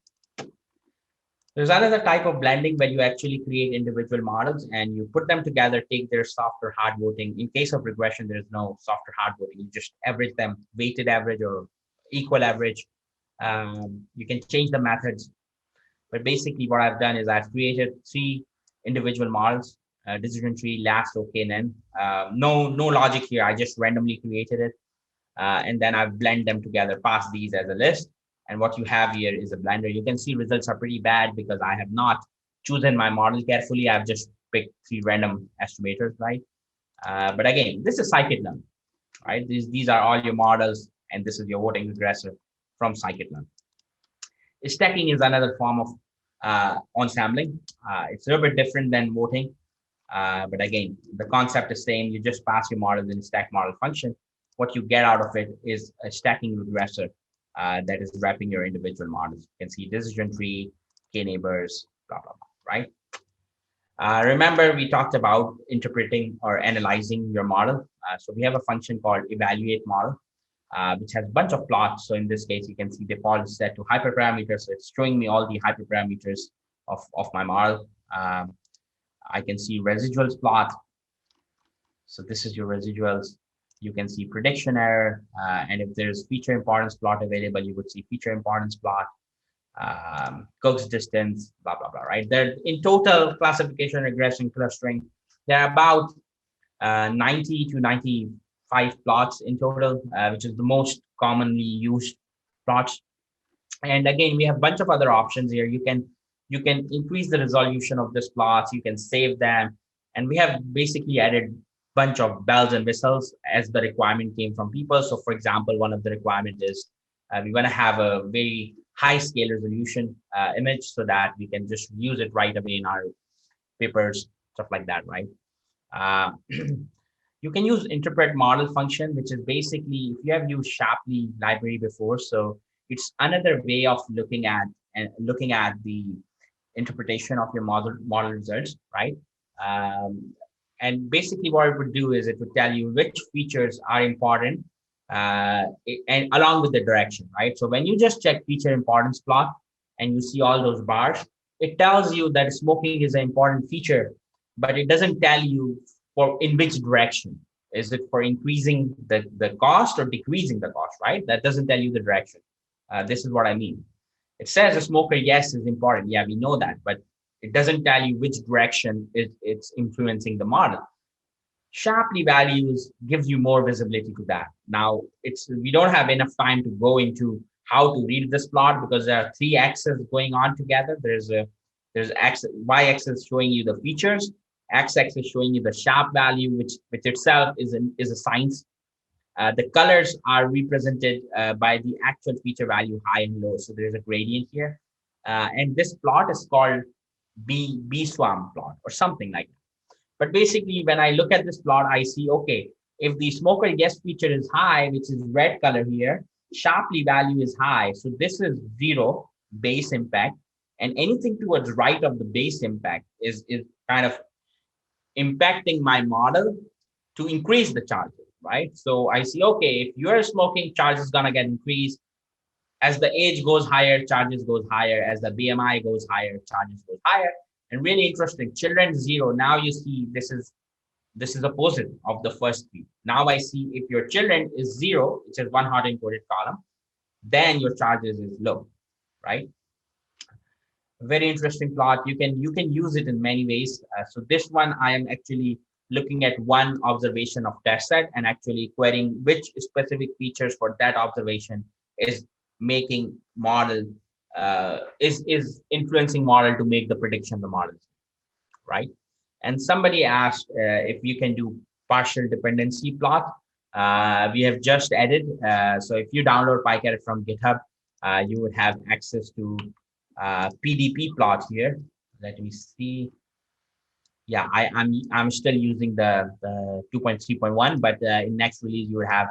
There's another type of blending where you actually create individual models and you put them together, take their soft or hard voting. In case of regression, there's no soft or hard voting. You just average them, weighted average or equal average. You can change the methods. But basically what I've done is I've created 3 individual models, decision tree, last, okay, and then no logic here. I just randomly created it. And then I've blended them together, pass these as a list. And what you have here is a blender. You can see results are pretty bad because I have not chosen my model carefully. I've just picked 3 random estimators, right? But again, this is scikit-learn, right? These are all your models, and this is your voting regressor from scikit-learn. Stacking is another form of ensembling. It's a little bit different than voting. But again, the concept is same. You just pass your models in stack model function. What you get out of it is a stacking regressor that is wrapping your individual models. You can see decision tree, k-neighbors, blah, blah, blah, right? Remember, we talked about interpreting or analyzing your model. So we have a function called evaluate model, which has a bunch of plots. So in this case, you can see default is set to hyperparameters. So it's showing me all the hyperparameters of my model. I can see residuals plot. So this is your residuals. You can see prediction error. And if there's feature importance plot available, you would see feature importance plot, Cook's distance, blah, blah, blah, right? There in total classification, regression, clustering, there are about 90 to 95 plots in total, which is the most commonly used plots. And again, we have a bunch of other options here. You can increase the resolution of these plots. You can save them. And we have basically added bunch of bells and whistles as the requirement came from people. So for example, one of the requirements is we want to have a very high scale resolution image so that we can just use it right away in our papers, stuff like that, right? You can use interpret model function, which is basically, if you have used Shapley library before, so it's another way of looking at the interpretation of your model results, right? And basically what it would do is it would tell you which features are important and along with the direction, right? So when you just check feature importance plot and you see all those bars, it tells you that smoking is an important feature, but it doesn't tell you for in which direction. Is it for increasing the cost or decreasing the cost, right? That doesn't tell you the direction. This is what I mean. It says a smoker, yes, is important. Yeah, we know that, but it doesn't tell you which direction it's influencing the model. Shapley values gives you more visibility to that. Now, we don't have enough time to go into how to read this plot because there are 3 axes going on together. There's y-axis showing you the features, x-axis showing you the sharp value, which itself is a science. The colors are represented by the actual feature value high and low. So there's a gradient here. And this plot is called bee swarm plot or something like that. But basically, when I look at this plot, I see, okay, if the smoker yes feature is high, which is red color here, Shapley value is high. So this is 0 base impact. And anything towards right of the base impact is kind of impacting my model to increase the charges, right? So I see, okay, if you're smoking, charge is gonna get increased. As the age goes higher, charges goes higher. As the BMI goes higher, charges goes higher. And really interesting, children 0. Now you see this is opposite of the first three. Now I see if your children is 0, which is one hard encoded column, then your charges is low, right? Very interesting plot. You can use it in many ways. So this one I am actually looking at one observation of test set and actually querying which specific features for that observation is making model is influencing model to make the prediction the model, right? And somebody asked if you can do partial dependency plot. We have just added. So if you download PyCaret from GitHub, you would have access to PDP plot here. Let me see. Yeah, I'm still using the 2.3.1, but in next release you will have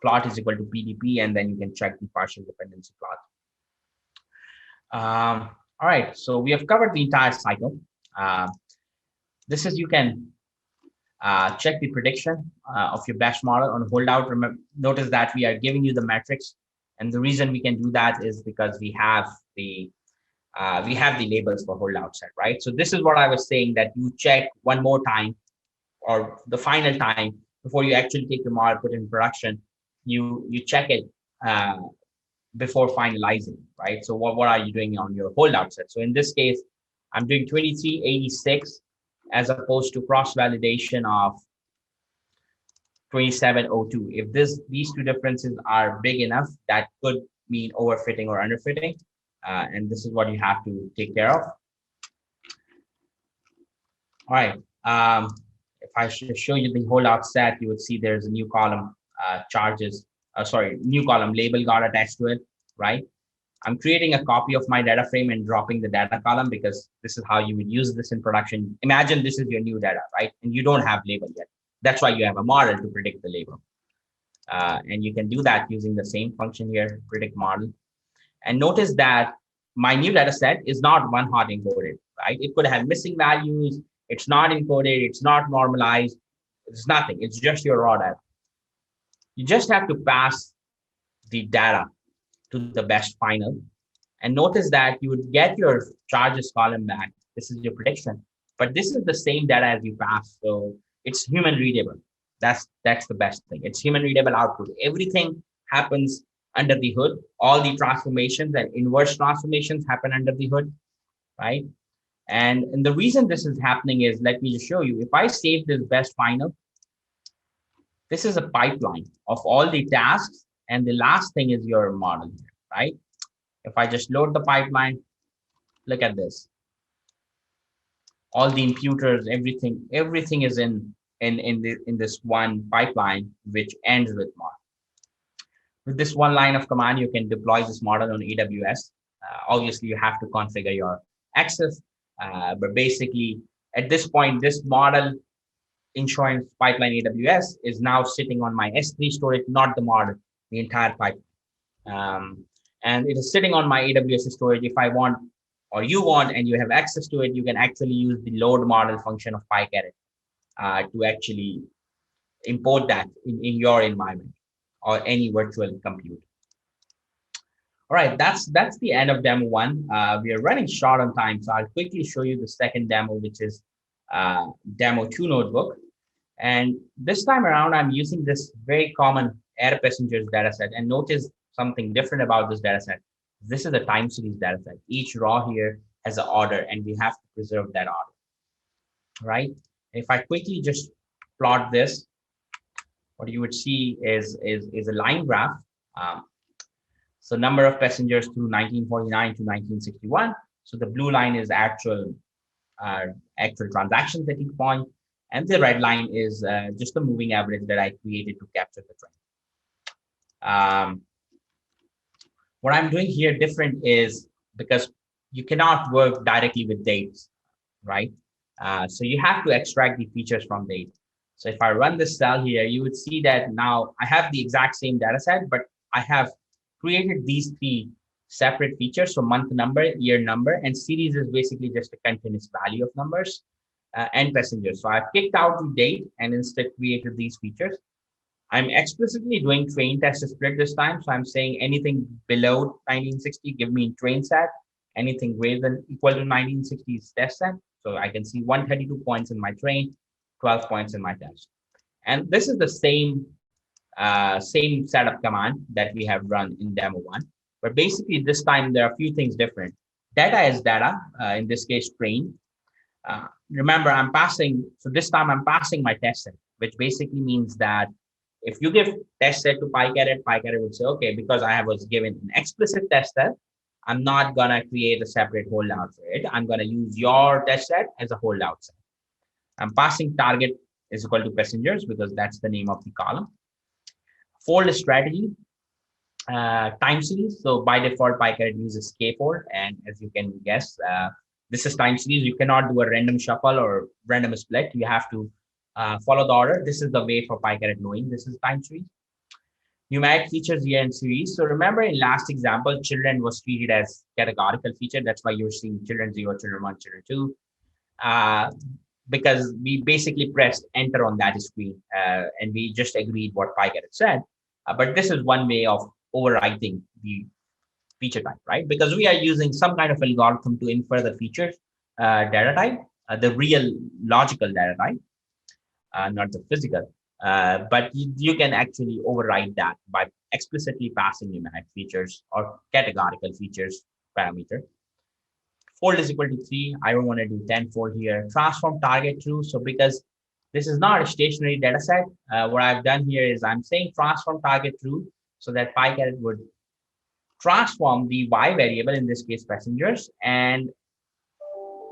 plot is equal to PDP, and then you can check the partial dependency plot. All right, so we have covered the entire cycle. This is you can check the prediction of your best model on holdout. Remember, notice that we are giving you the metrics, and the reason we can do that is because we have the labels for holdout set, right? So this is what I was saying, that you check one more time or the final time before you actually take the model, put in production. You check it before finalizing, right? So what are you doing on your holdout set? So in this case, I'm doing 2386 as opposed to cross validation of 2702. If these two differences are big enough, that could mean overfitting or underfitting. And this is what you have to take care of. All right. If I should show you the holdout set, you would see there's a new column, new column label got attached to it, right? I'm creating a copy of my data frame and dropping the data column because this is how you would use this in production. Imagine this is your new data, right? And you don't have label yet. That's why you have a model to predict the label. And you can do that using the same function here, predict model. And notice that my new data set is not one hot encoded, right? It could have missing values. It's not encoded. It's not normalized. It's nothing. It's just your raw data. You just have to pass the data to the best final. And notice that you would get your charges column back. This is your prediction. But this is the same data as you pass. So it's human readable. That's the best thing. It's human readable output. Everything happens under the hood. All the transformations and inverse transformations happen under the hood, right? And the reason this is happening is, let me just show you. If I save this best final, this is a pipeline of all the tasks, and the last thing is your model here, right? If I just load the pipeline, look at this. All the imputers, everything is in this one pipeline, which ends with model. With this one line of command, you can deploy this model on AWS. Obviously, you have to configure your access, but basically, at this point, this model insurance pipeline AWS is now sitting on my S3 storage, not the model, the entire pipeline. And it is sitting on my AWS storage. If I want, or you want, and you have access to it, you can actually use the load model function of PyCaret to actually import that in your environment or any virtual compute. All right, that's the end of demo one. We are running short on time, so I'll quickly show you the second demo, which is demo 2 notebook. And this time around, I'm using this very common air passengers dataset. And notice something different about this dataset. This is a time series dataset. Each row here has an order, and we have to preserve that order, right? If I quickly just plot this, what you would see is a line graph. So number of passengers through 1949 to 1961. So the blue line is actual transactions at each point, and the red line is just the moving average that I created to capture the trend. What I'm doing here different is because you cannot work directly with dates, right? So you have to extract the features from date. So if I run this cell here, you would see that now I have the exact same data set, but I have created these three separate features. So month number, year number, and series is basically just a continuous value of numbers and passengers. So I've kicked out the date and instead created these features. I'm explicitly doing train test split this time. So I'm saying anything below 1960, give me train set. Anything greater than equal to 1960 is test set. So I can see 132 points in my train, 12 points in my test. And this is the same setup command that we have run in demo one. But basically this time there are a few things different. Data is data, in this case, train. Remember, so this time I'm passing my test set, which basically means that if you give test set to PyCaret, PyCaret would say, okay, because I was given an explicit test set, I'm not gonna create a separate holdout for it. I'm gonna use your test set as a holdout set. I'm passing target is equal to passengers because that's the name of the column. Fold strategy, time series. So by default, PyCaret uses K4, and as you can guess, this is time series. You cannot do a random shuffle or random split. You have to follow the order. This is the way for PyCaret knowing this is time series. Numeric features year and series. So remember in last example, children was treated as categorical feature. That's why you're seeing children 0, children 1, children 2. Because we basically pressed enter on that screen and we just agreed what PyCaret said. But this is one way of overwriting the feature type, right? Because we are using some kind of algorithm to infer the features data type, the real logical data type, not the physical. But you can actually override that by explicitly passing numeric features or categorical features parameter. Fold is equal to 3. I don't want to do 10 fold here. Transform target true. So because this is not a stationary data set, what I've done here is I'm saying transform target true so that PyCaret would transform the y variable, in this case passengers, and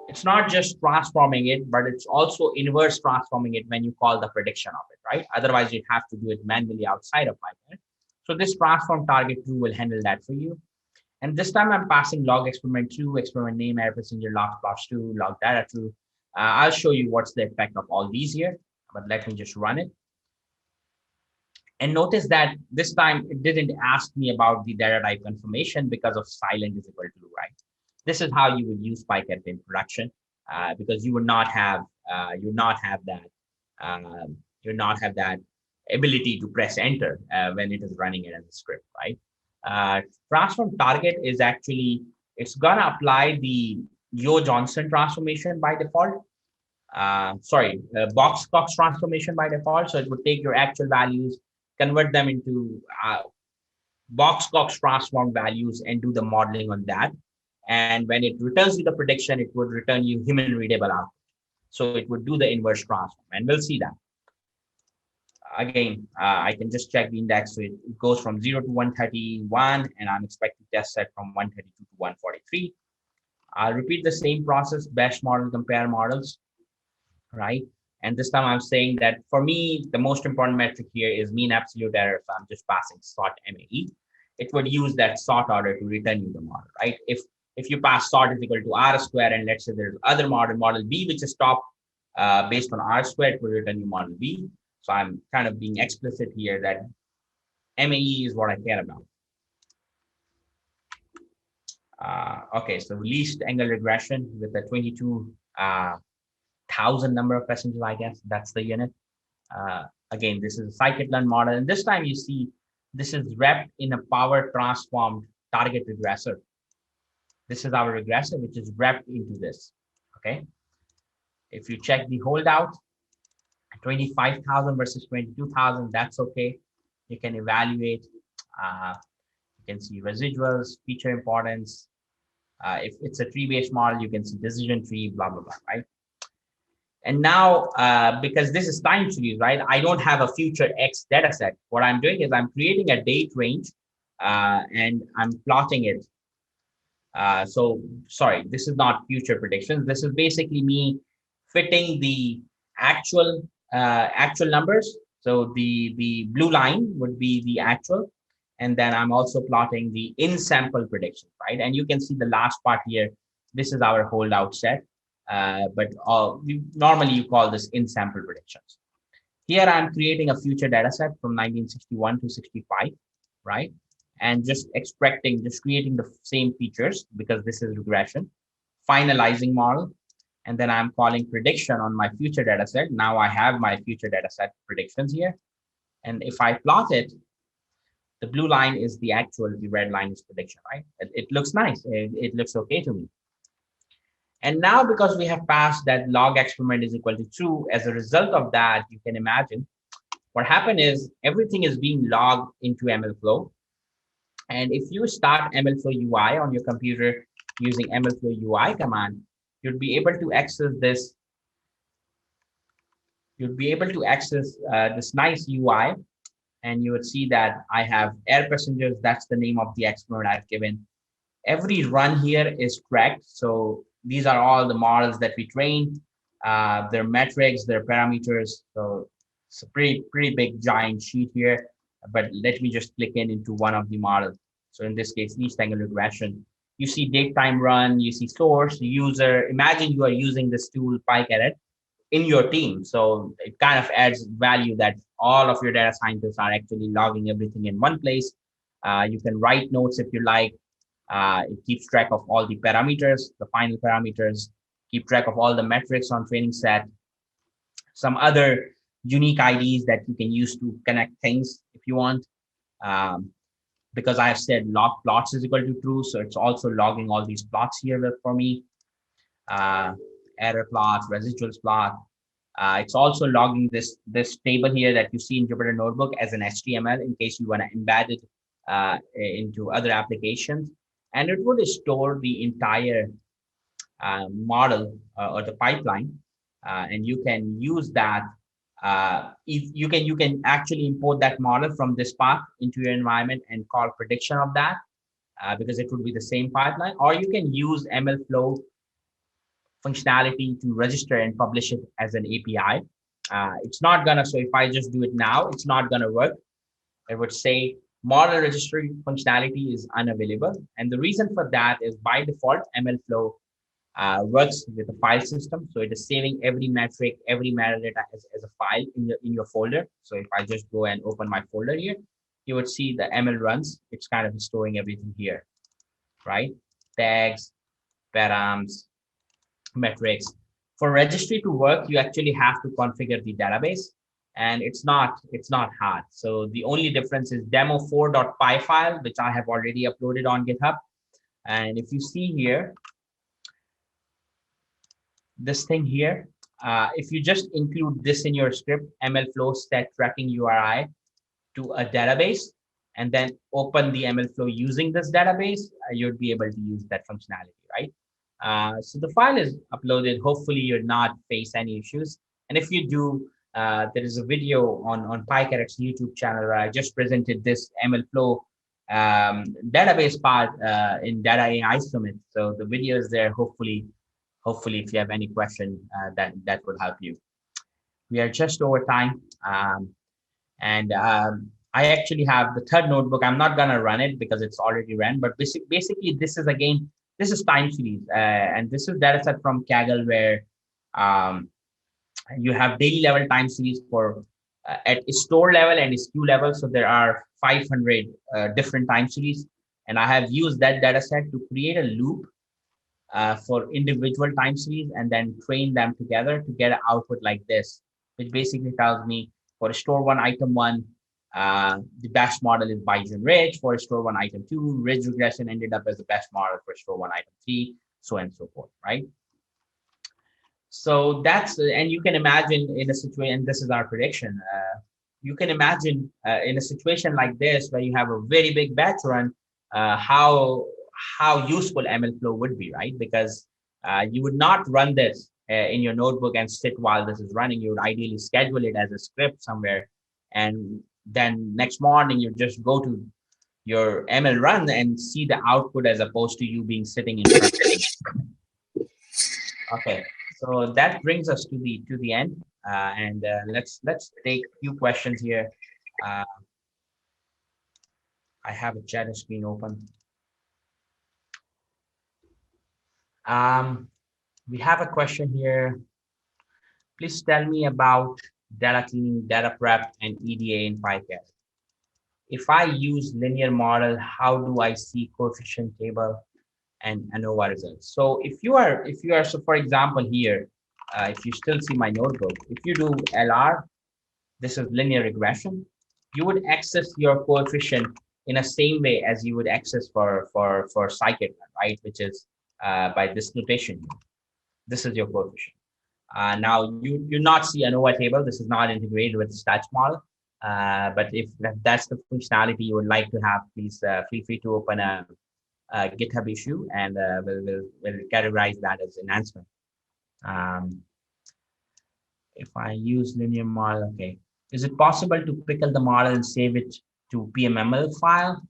it's not just transforming it, but it's also inverse transforming it when you call the prediction of it, right? Otherwise, you'd have to do it manually outside of PyCaret. So this transform target true will handle that for you. And this time I'm passing log experiment true, experiment name, air passenger, log plots true, log data true. I'll show you what's the effect of all these here, but let me just run it. And notice that this time it didn't ask me about the data type confirmation because of silent is equal to, right? This is how you would use PyCaret in production because you would not have that ability to press enter when it is running it as a script, right? Transform target is actually, it's gonna apply the Yo-Johnson transformation by default. Box-Cox transformation by default. So it would take your actual values, convert them into Box-Cox transform values and do the modeling on that. And when it returns you the prediction, it would return you human readable output. So it would do the inverse transform, and we'll see that. Again, I can just check the index. So it goes from 0 to 131, and I'm expecting test set from 132 to 143. I'll repeat the same process, best model, compare models, right? And this time I'm saying that for me, the most important metric here is mean absolute error. So I'm just passing sort MAE. It would use that sort order to return you the model, right? If you pass sort is equal to R square, and let's say there's other model B, which is top based on R square, it will return you model B. So I'm kind of being explicit here that MAE is what I care about. Okay, so least angle regression with a 22,000 number of passengers, I guess that's the unit. Again, this is a scikit-learn model, and this time you see this is wrapped in a power transformed target regressor. This is our regressor, which is wrapped into this. Okay, if you check the holdout, 25,000 versus 22,000, that's okay. You can evaluate. You can see residuals, feature importance. If it's a tree-based model, you can see decision tree, blah, blah, blah, right? And now, because this is time series, right? I don't have a future X data set. What I'm doing is I'm creating a date range and I'm plotting it. So sorry, this is not future predictions. This is basically me fitting the actual numbers. So the blue line would be the actual. And then I'm also plotting the in-sample prediction, right? And you can see the last part here. this is our holdout set. But normally you call this in-sample predictions. Here I'm creating a future data set from 1961 to 65, right? And just creating the same features because this is regression, finalizing model, and then I'm calling prediction on my future data set. Now I have my future data set predictions here. And if I plot it, the blue line is the actual, the red line is prediction, right? It looks nice. It looks okay to me. And now because we have passed that log experiment is equal to true, as a result of that, you can imagine what happened is everything is being logged into MLflow. And if you start MLflow UI on your computer using MLflow UI command, you'd be able to access this. You'd be able to access this nice UI, and you would see that I have air passengers. That's the name of the experiment I've given. Every run here is tracked. So these are all the models that we trained, their metrics, their parameters. So it's a pretty big giant sheet here, but let me just click into one of the models. So in this case, least angle regression. You see date time run, you see source, user. Imagine you are using this tool PyCaret in your team. So it kind of adds value that all of your data scientists are actually logging everything in one place. You can write notes if you like. It keeps track of all the parameters, the final parameters, keep track of all the metrics on training set, some other unique IDs that you can use to connect things if you want. Because I have said log plots is equal to true, so it's also logging all these plots here for me. Error plot, residuals plot. It's also logging this table here that you see in Jupyter Notebook as an HTML in case you want to embed it into other applications. And it would store the entire model or the pipeline, and you can use that. If you can actually import that model from this path into your environment and call prediction of that, because it would be the same pipeline. Or you can use MLflow functionality to register and publish it as an API. It's not gonna. So if I just do it now, it's not gonna work. It would say model registry functionality is unavailable. And the reason for that is by default, MLflow works with a file system. So it is saving every metric, every metadata as a file in your folder. So if I just go and open my folder here, you would see the ML runs. It's kind of storing everything here, right? Tags, params, metrics. For registry to work, you actually have to configure the database. And it's not hard. So the only difference is demo4.py file, which I have already uploaded on GitHub. And if you see here, this thing here, if you just include this in your script, MLflow set tracking URI to a database, and then open the MLflow using this database, you'd be able to use that functionality, right? So the file is uploaded. Hopefully you'll not face any issues. And if you do, there is a video on PyCaret's YouTube channel where I just presented this MLflow database part in Data AI Summit. So the video is there. Hopefully if you have any question, that would help you. We are just over time. I actually have the third notebook. I'm not gonna run it because it's already run, but basically this is time series. And this is data set from Kaggle where you have daily level time series for at store level and SKU level. So there are 500 different time series. And I have used that data set to create a loop for individual time series and then train them together to get an output like this, which basically tells me for store one, item one, the best model is Bayesian Ridge. For store one, item two, Ridge regression ended up as the best model for store one, item three, so on and so forth, right? So that's, and you can imagine in a situation, this is our prediction. You can imagine in a situation like this, where you have a very big batch run, how useful MLflow would be, right? Because you would not run this in your notebook and sit while this is running. You would ideally schedule it as a script somewhere. And then next morning, you just go to your ML run and see the output as opposed to you being sitting in front of it. Okay, so that brings us to the end. And let's take a few questions here. I have a chat screen open. We have a question here. Please tell me about data cleaning, data prep, and EDA in PyCaret. If I use linear model, how do I see coefficient table and ANOVA results? So so for example here, if you still see my notebook, if you do LR, this is linear regression, you would access your coefficient in the same way as you would access for scikit, right? Which is by this notation. This is your coefficient. Now you not see ANOVA table. This is not integrated with the stats model. But if that's the functionality you would like to have, please feel free to open a GitHub issue, and we'll categorize that as enhancement. If I use linear model, okay. Is it possible to pickle the model and save it to PMML file?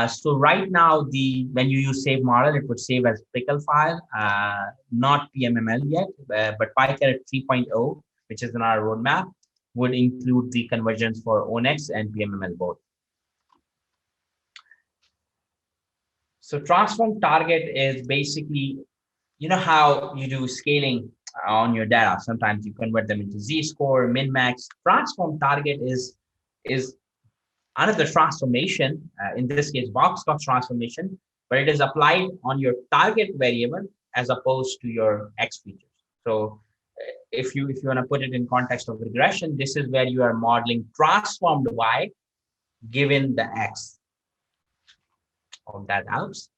So right now, when you use save model, it would save as pickle file, not PMML yet, but PyCaret 3.0, which is in our roadmap, would include the conversions for ONX and PMML both. So transform target is basically, you know how you do scaling on your data. Sometimes you convert them into z-score, min-max. Transform target is another transformation, in this case, box cost transformation, but it is applied on your target variable as opposed to your X features. So if you want to put it in context of regression, this is where you are modeling transformed Y given the X. Hope that helps.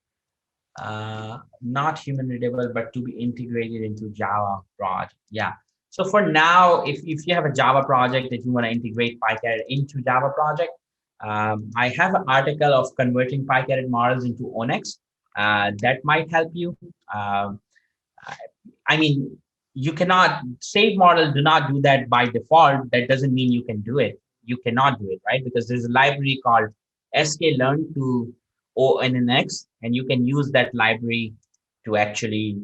Not human readable, but to be integrated into Java project. Yeah. So for now, if you have a Java project that you want to integrate PyCaret into Java project, I have an article of converting PyCaret models into ONX. That might help you. I mean, you cannot save model, do not do that by default. That doesn't mean you can do it. You cannot do it, right? Because there's a library called sklearn to ONNX, and you can use that library to actually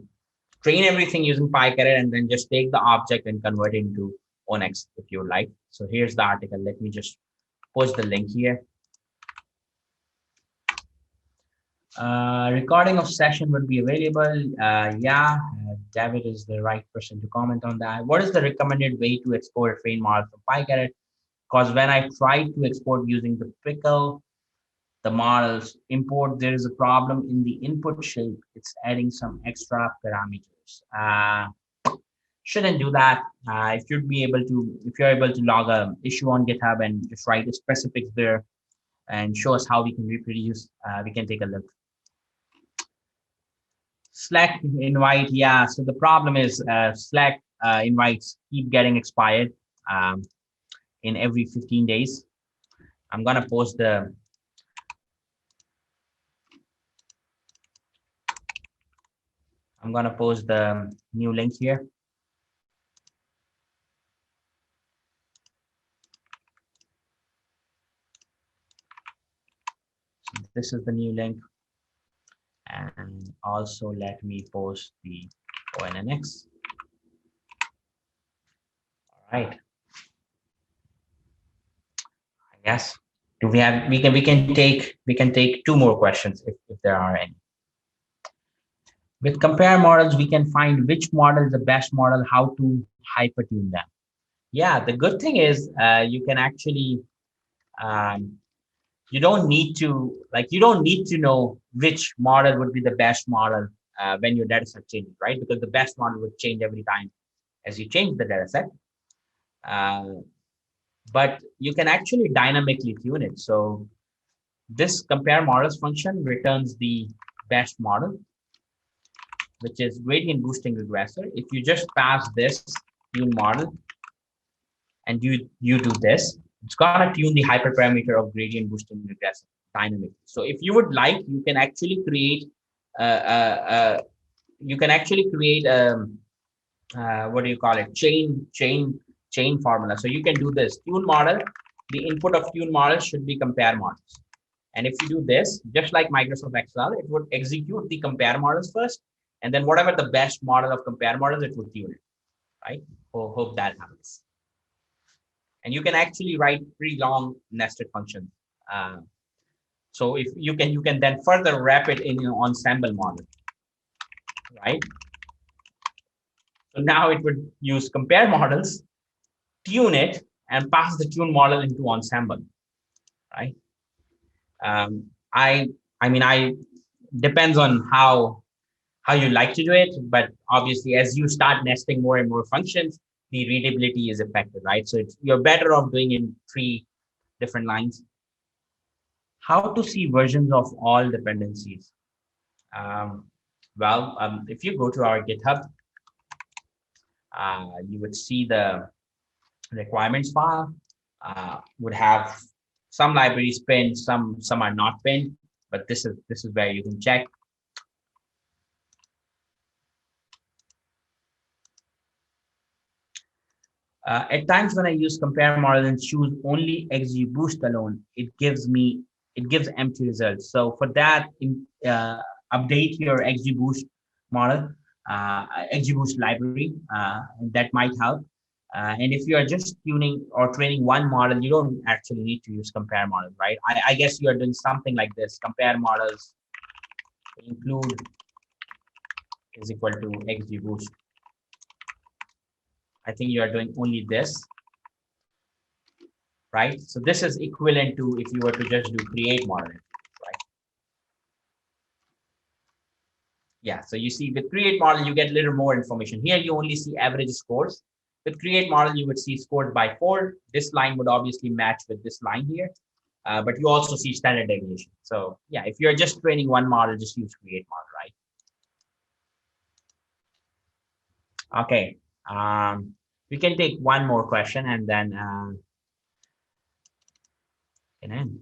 train everything using PyCaret and then just take the object and convert it into ONX if you like. So here's the article. Let me just post the link here. Recording of session will be available. David is the right person to comment on that. What is the recommended way to export a trained model from PyCaret? Because when I tried to export using the pickle, the models import, there is a problem in the input shape. It's adding some extra parameters. Shouldn't do that. If you're able to log a issue on GitHub and just write the specifics there and show us how we can reproduce, we can take a look. Slack invite, yeah. So the problem is Slack invites keep getting expired in every 15 days. I'm gonna post the new link here. So this is the new link. And also let me post the ONNX. All right. I guess we can take two more questions if there are any. With compare models, we can find which model is the best model, how to hyper tune them. Yeah, the good thing is you can actually you don't need to know which model would be the best model when your data set changes, right? Because the best model would change every time as you change the data set. But you can actually dynamically tune it. So this compare models function returns the best model, which is gradient boosting regressor. If you just pass this tune model and you do this, it's gonna tune the hyperparameter of gradient boosting regressor dynamically. So if you would like, you can actually create what do you call it, chain formula. So you can do this tune model. The input of tune model should be compare models. And if you do this, just like Microsoft Excel, it would execute the compare models first, and then whatever the best model of compare models, it would tune it, right? Hope that happens. And you can actually write pretty long nested functions. So if you can then further wrap it in your ensemble model. right? So now it would use compare models, tune it, and pass the tune model into ensemble, right? Um, I I mean I depends on how you like to do it, but obviously as you start nesting more and more functions, the readability is affected, right? So you're better off doing in 3 different lines. How to see versions of all dependencies? Um, if you go to our GitHub, you would see the requirements file. Would have some libraries pinned, some are not pinned, but this is where you can check. At times when I use compare model and choose only XGBoost alone, it gives empty results. So for that, update your XGBoost model, XGBoost library. That might help. And if you are just tuning or training one model, you don't actually need to use compare model, right? I guess you are doing something like this: compare models include is equal to XGBoost. I think you are doing only this, right? So this is equivalent to if you were to just do create model, right? Yeah, so you see with create model, you get a little more information. Here you only see average scores. With create model, you would see scores by 4. This line would obviously match with this line here, but you also see standard deviation. So yeah, if you're just training one model, just use create model, right? Okay, we can take one more question and then can end.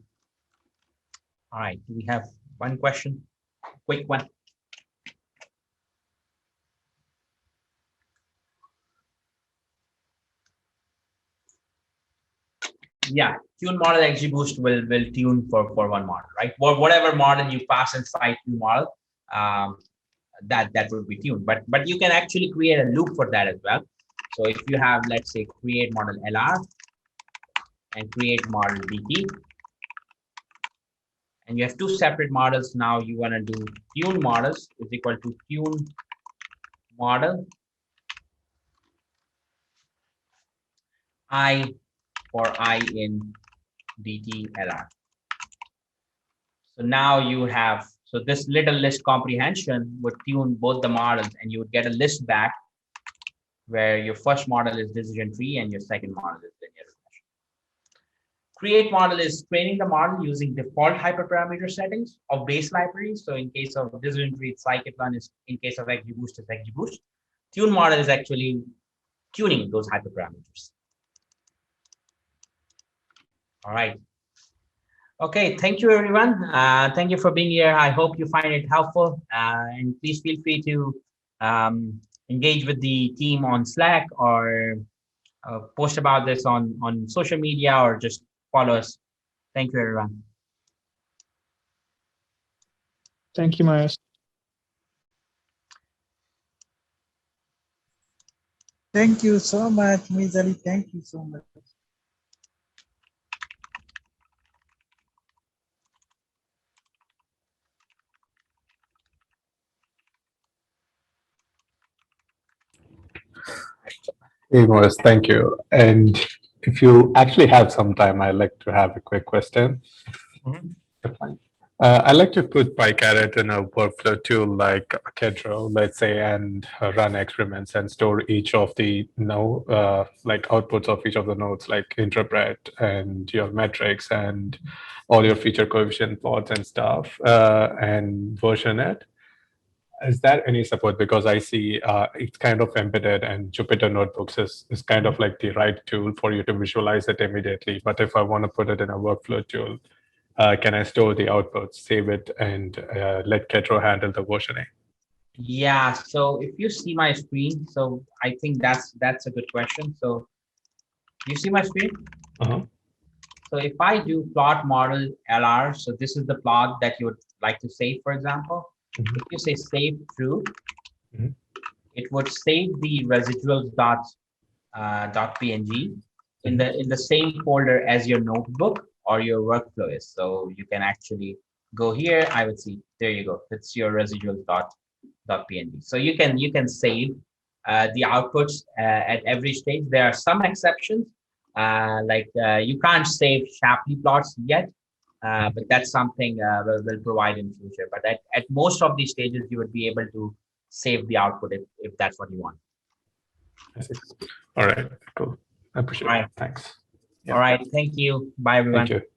All right, do we have one question? Quick one. Yeah, tune model XGBoost will tune for one model, right? Whatever model you pass inside tune model, um, that will be tuned. But you can actually create a loop for that as well. So if you have, let's say, create model LR and create model DT, and you have 2 separate models. Now you want to do tune models is equal to tune model I for I in DT LR. So now you have, so this little list comprehension would tune both the models and you would get a list back where your first model is decision tree and your second model is linear regression. Create model is training the model using default hyperparameter settings of base libraries. So in case of decision tree, it's scikit-learn, is in case of XGBoost, it's XGBoost. Tune model is actually tuning those hyperparameters. All right. Okay, thank you everyone. Thank you for being here. I hope you find it helpful, and please feel free to engage with the team on Slack or post about this on social media or just follow us. Thank you everyone. Thank you, Moez. Thank you so much, Mizali. Thank you so much. Hey, Moez, thank you. And if you actually have some time, I'd like to have a quick question. I'd like to put PyCaret in a workflow tool like Kedro, let's say, and run experiments and store each of the like outputs of each of the nodes, like interpret and your metrics and all your feature coefficient plots and stuff, and version it. Is there any support? Because I see it's kind of embedded, and Jupyter Notebooks is kind of like the right tool for you to visualize it immediately. But if I want to put it in a workflow tool, can I store the outputs, save it, and let Kedro handle the versioning? Yeah, so if you see my screen, so I think that's a good question. So you see my screen? Uh-huh. So if I do plot model LR, so this is the plot that you would like to save, for example. Mm-hmm. If you say save true, Mm-hmm. it would save the residuals .png in the same folder as your notebook or your workflow is. So you can actually go here. I would see, there you go. It's your residuals .png. So you can save the outputs at every stage. There are some exceptions, like you can't save Shapley plots yet, but that's something we'll provide in future. But at most of these stages, you would be able to save the output if that's what you want. I see. All right, cool. I appreciate All it. right. Thanks. All right. Thank you. Bye, everyone. Thank you.